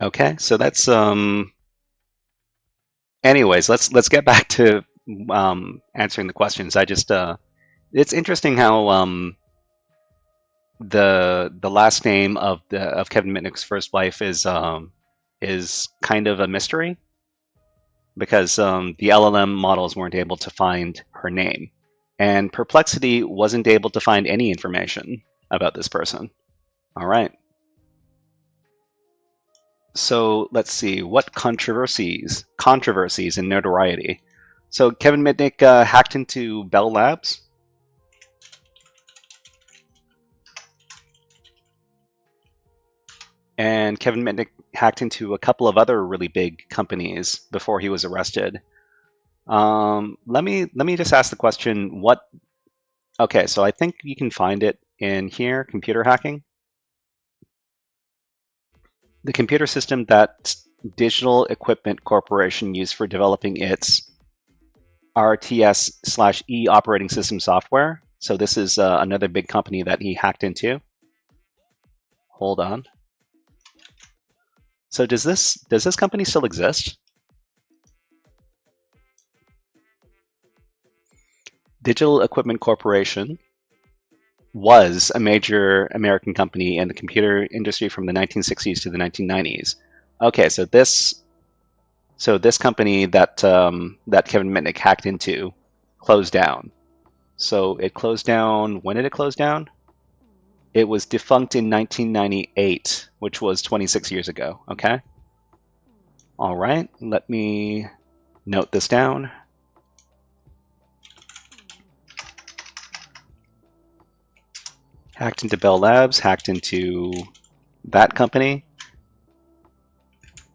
Okay, so that's anyways, let's get back to answering the questions. I just it's interesting how the last name of Kevin Mitnick's first wife is kind of a mystery because the LLM models weren't able to find her name, and Perplexity wasn't able to find any information about this person. All right. So let's see, what controversies and notoriety. So Kevin Mitnick hacked into Bell Labs. And Kevin Mitnick hacked into a couple of other really big companies before he was arrested. Let me just ask the question, what... Okay, so I think you can find it in here, computer hacking. The computer system that Digital Equipment Corporation used for developing its RTS/E operating system software. So this is another big company that he hacked into. Hold on. So does this company still exist? Digital Equipment Corporation was a major American company in the computer industry from the 1960s to the 1990s. Okay, so this company that Kevin Mitnick hacked into closed down. So it closed down. When did it close down? It was defunct in 1998, which was 26 years ago. Okay. All right. Let me note this down. Hacked into Bell Labs, hacked into that company.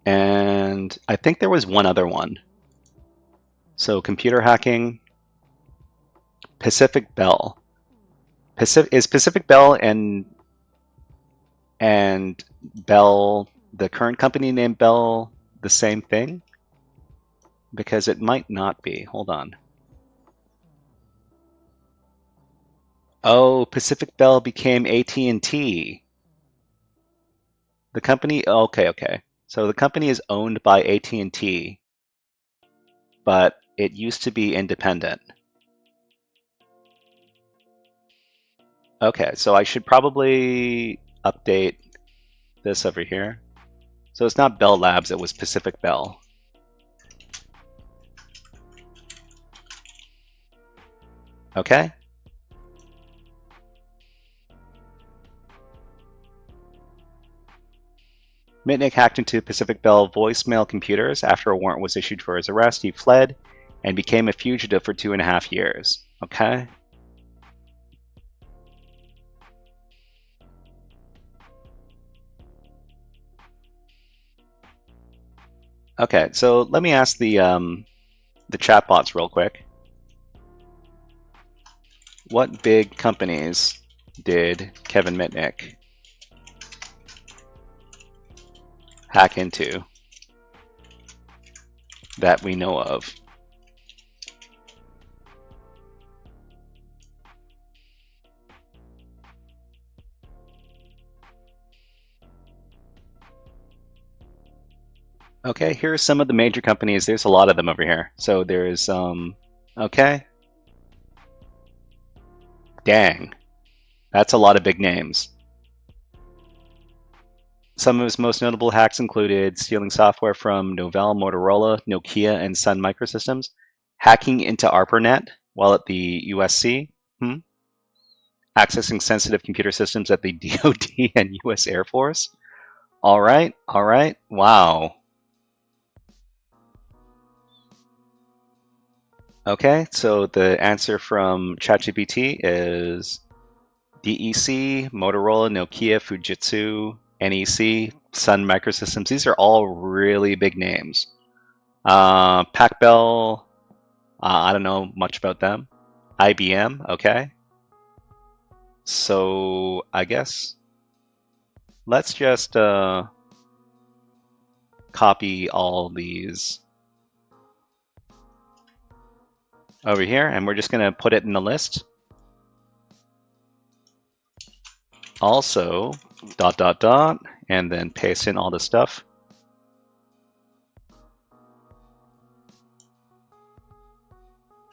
And I think there was one other one. So computer hacking, Pacific Bell. Is Pacific Bell and Bell, the current company named Bell, the same thing? Because it might not be. Hold on. Oh, Pacific Bell became AT&T. The company, okay. So the company is owned by AT&T, but it used to be independent. Okay, so I should probably update this over here. So it's not Bell Labs, it was Pacific Bell. Okay. Mitnick hacked into Pacific Bell voicemail computers. After a warrant was issued for his arrest, he fled and became a fugitive for 2.5 years. Okay. Okay, so let me ask the chatbots real quick. What big companies did Kevin Mitnick hack into that we know of? Okay, here are some of the major companies. There's a lot of them over here. So there's, okay. Dang. That's a lot of big names. Some of his most notable hacks included stealing software from Novell, Motorola, Nokia, and Sun Microsystems, hacking into ARPANET while at the USC, accessing sensitive computer systems at the DoD and US Air Force. All right, wow. Okay, so the answer from ChatGPT is DEC, Motorola, Nokia, Fujitsu, NEC, Sun Microsystems. These are all really big names. PacBell, I don't know much about them. IBM, okay. So I guess let's just copy all these over here, and we're just going to put it in the list. Also, ... and then paste in all the stuff.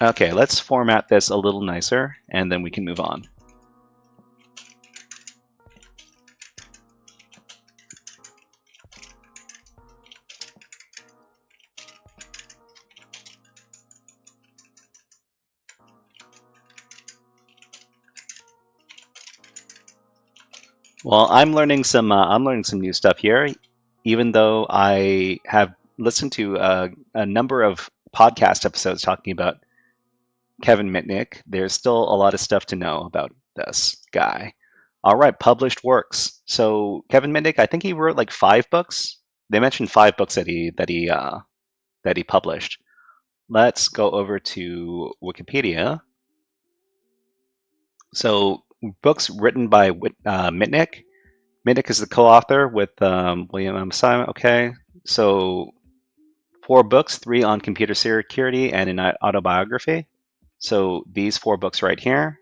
Okay, let's format this a little nicer, and then we can move on. Well, I'm learning some new stuff here. Even though I have listened to a number of podcast episodes talking about Kevin Mitnick, there's still a lot of stuff to know about this guy. All right, published works. So Kevin Mitnick, I think he wrote like 5 books. They mentioned 5 books that he published. Let's go over to Wikipedia. So books written by Mitnick. Mitnick is the co-author with William M. Simon. Okay, so 4 books, 3 on computer security and an autobiography. So these 4 books right here,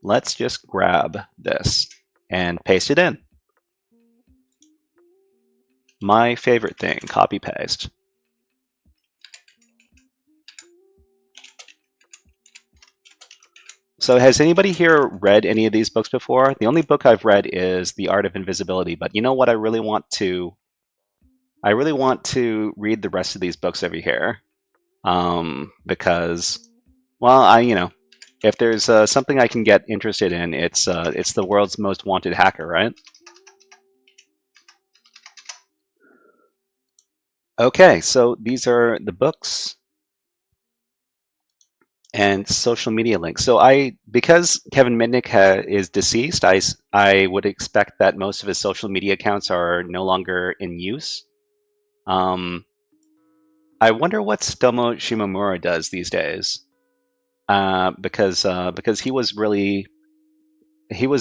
let's just grab this and paste it in. My favorite thing, copy paste. So has anybody here read any of these books before? The only book I've read is The Art of Invisibility, but you know what? I really want to read the rest of these books over here, because, well, if there's something I can get interested in, it's the world's most wanted hacker, right? Okay, so these are the books. And social media links. So because Kevin Mitnick is deceased, I would expect that most of his social media accounts are no longer in use. I wonder what Tsutomu Shimomura does these days, because he was a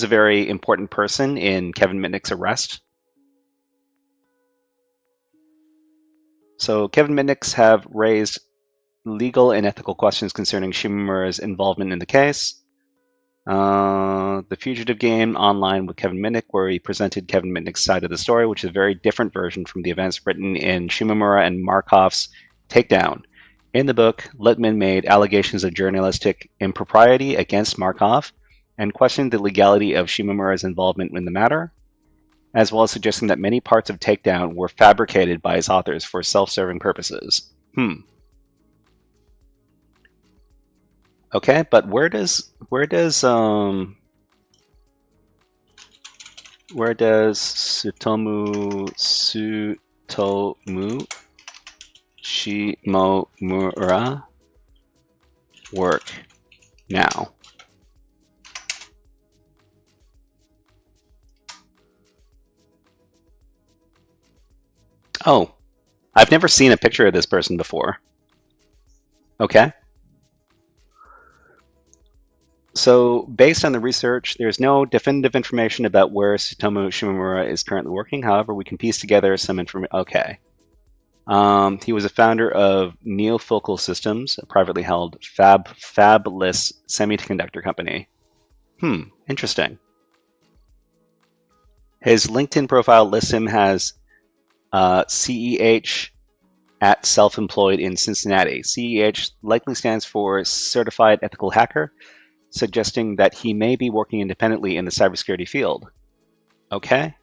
very important person in Kevin Mitnick's arrest. So Kevin Mitnick's have raised legal and ethical questions concerning Shimomura's involvement in the case. The Fugitive Game online with Kevin Mitnick, where he presented Kevin Mitnick's side of the story, which is a very different version from the events written in Shimomura and Markov's Takedown. In the book, Littman made allegations of journalistic impropriety against Markov and questioned the legality of Shimomura's involvement in the matter, as well as suggesting that many parts of Takedown were fabricated by its authors for self-serving purposes. Okay, but where does Tsutomu Shimomura work now? Oh, I've never seen a picture of this person before. Okay. So, based on the research, there's no definitive information about where Tsutomu Shimomura is currently working. However, we can piece together some information. Okay. He was a founder of Neofocal Systems, a privately held fabless semiconductor company. Interesting. His LinkedIn profile lists him as CEH at self-employed in Cincinnati. CEH likely stands for Certified Ethical Hacker, suggesting that he may be working independently in the cybersecurity field. Okay.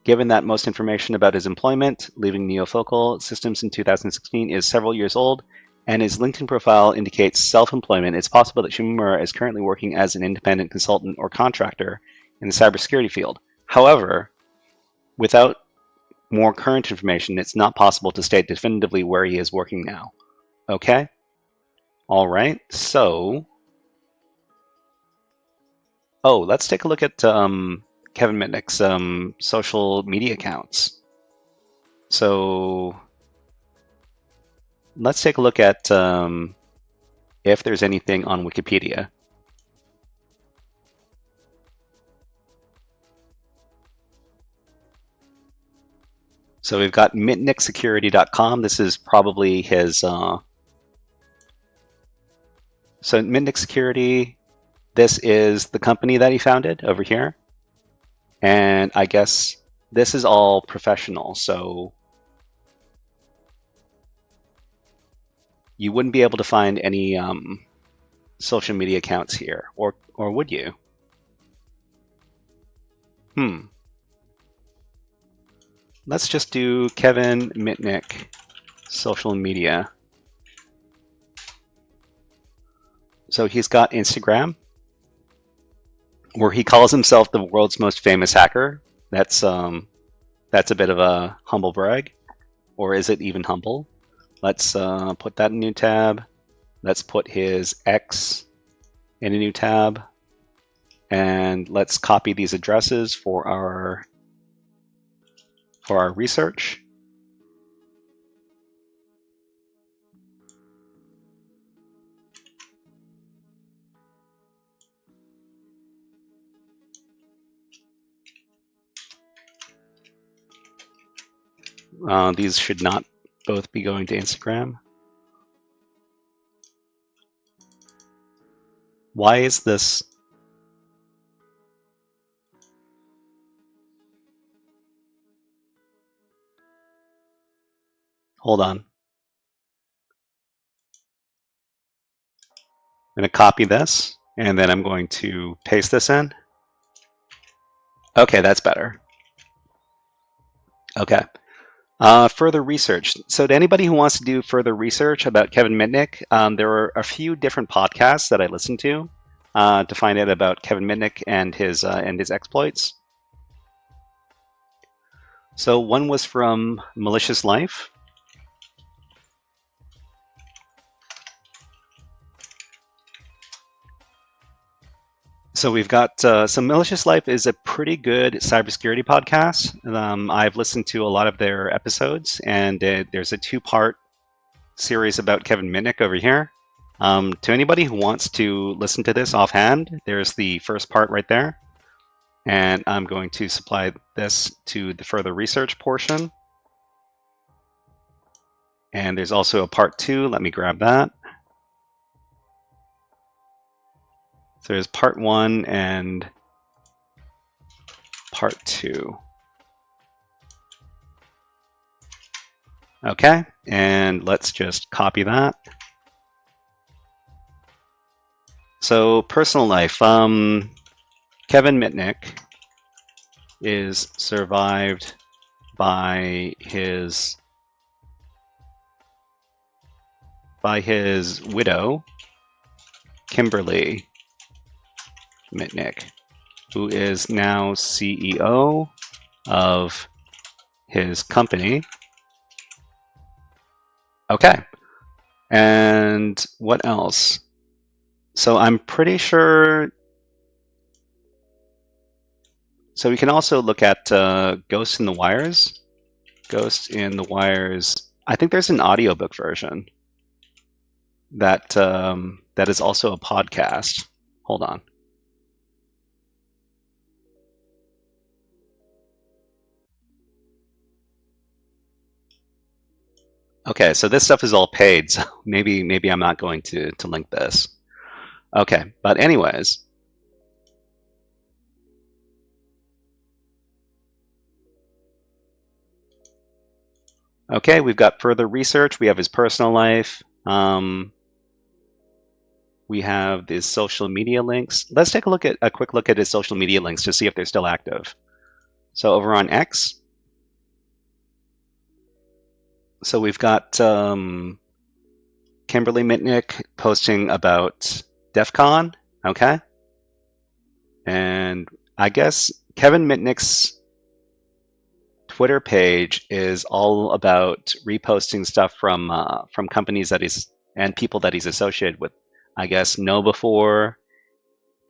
Given that most information about his employment, leaving Neofocal Systems in 2016, is several years old, and his LinkedIn profile indicates self-employment, it's possible that Shimomura is currently working as an independent consultant or contractor in the cybersecurity field. However, without more current information, it's not possible to state definitively where he is working now. Okay? All right. So, let's take a look at Kevin Mitnick's social media accounts. So let's take a look at if there's anything on Wikipedia. So we've got mitnicksecurity.com. This is probably his... So Mitnick Security, this is the company that he founded over here. And I guess this is all professional, so you wouldn't be able to find any social media accounts here, or would you? Let's just do Kevin Mitnick social media. So he's got Instagram, where he calls himself the world's most famous hacker. That's a bit of a humble brag, or is it even humble? Let's put that in a new tab. Let's put his X in a new tab, and let's copy these addresses for our research. These should not both be going to Instagram. Why is this? Hold on. I'm going to copy this, and then I'm going to paste this in. Okay, that's better. Okay. Further research. So to anybody who wants to do further research about Kevin Mitnick, there are a few different podcasts that I listen to find out about Kevin Mitnick and his exploits. So one was from Malicious Life. So we've got so Malicious Life is a pretty good cybersecurity podcast. I've listened to a lot of their episodes, and there's a two-part series about Kevin Mitnick over here. To anybody who wants to listen to this offhand, there's the first part right there. And I'm going to supply this to the further research portion. And there's also a part 2. Let me grab that. So there's part 1 and part 2. Okay, and let's just copy that. So personal life. Kevin Mitnick is survived by his widow, Kimberly Mitnick, who is now CEO of his company. Okay, and what else? So I'm pretty sure. So we can also look at Ghosts in the Wires. Ghosts in the Wires. I think there's an audiobook version that that is also a podcast. Hold on. Okay, so this stuff is all paid, so maybe I'm not going to link this. Okay, but anyways. Okay, we've got further research. We have his personal life. We have his social media links. Let's take a quick look at his social media links to see if they're still active. So over on X, so we've got Kimberly Mitnick posting about DEF CON, okay? And I guess Kevin Mitnick's Twitter page is all about reposting stuff from companies that he's and people that he's associated with. I guess KnowBe4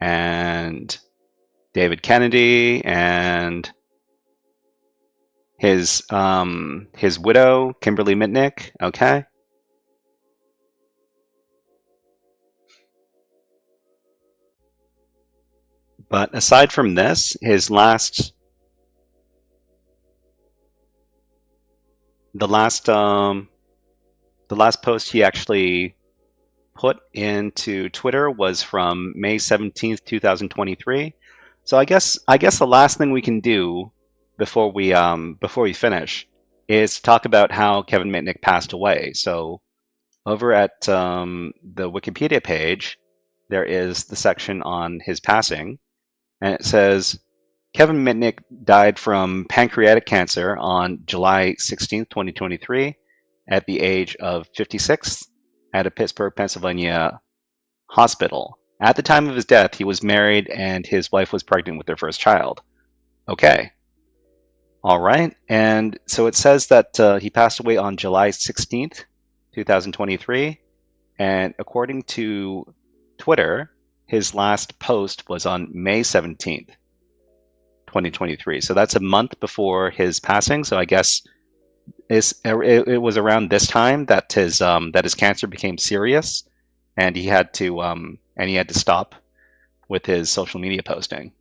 and David Kennedy and his widow, Kimberly Mitnick, okay? But aside from this, the last post he actually put into Twitter was from May 17th, 2023. So I guess the last thing we can do before we finish is talk about how Kevin Mitnick passed away. So over at the Wikipedia page, there is the section on his passing, and it says Kevin Mitnick died from pancreatic cancer on July 16th, 2023, at the age of 56 at a Pittsburgh, Pennsylvania hospital. At the time of his death, he was married and his wife was pregnant with their first child. Okay. All right. And so it says that he passed away on July 16th, 2023. And according to Twitter, his last post was on May 17th, 2023. So that's a month before his passing. So I guess it was around this time that his cancer became serious, and he had to stop with his social media posting.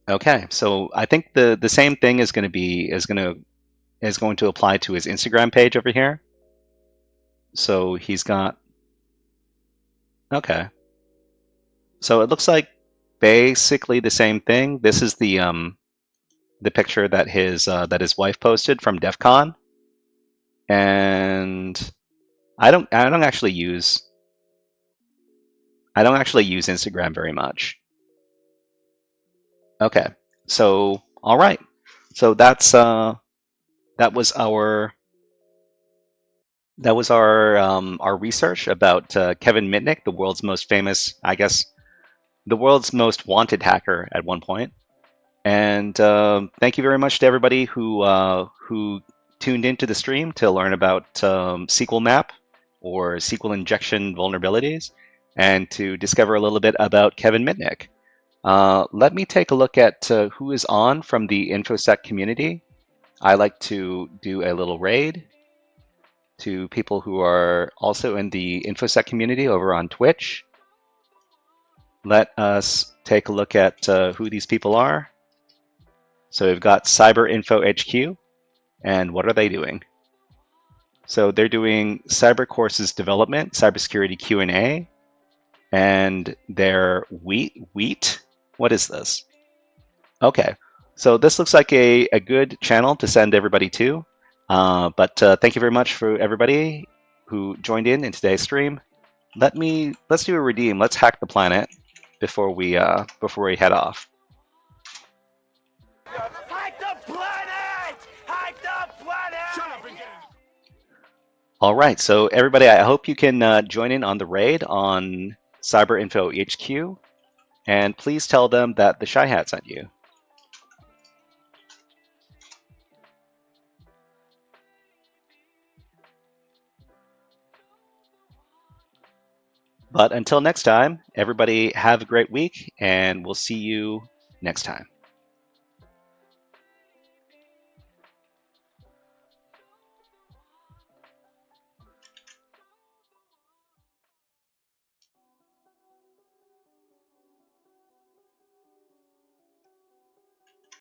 Okay, so I think the same thing is going to apply to his Instagram page over here. So he's got, okay. So it looks like basically the same thing. This is the picture that his wife posted from DEF CON, and I don't actually use Instagram very much. Okay, so all right, so that was our research about Kevin Mitnick, the world's most famous, I guess, the world's most wanted hacker at one point. And thank you very much to everybody who tuned into the stream to learn about SQLmap or SQL injection vulnerabilities. and to discover a little bit about Kevin Mitnick. Let me take a look at who is on from the InfoSec community. I like to do a little raid to people who are also in the InfoSec community over on Twitch. Let us take a look at who these people are. So we've got Cyber Info HQ, and what are they doing? So they're doing cyber courses development, cybersecurity Q&A, and their wheat. What is this? Okay, so this looks like a good channel to send everybody to. But thank you very much for everybody who joined in today's stream. Let's do a redeem. Let's hack the planet before we head off. Hack the planet! Hack the planet! Shut up and get it. All right, so everybody, I hope you can join in on the raid on Cyber Info HQ, and please tell them that the Shy Hat sent you. But until next time, everybody have a great week, and we'll see you next time.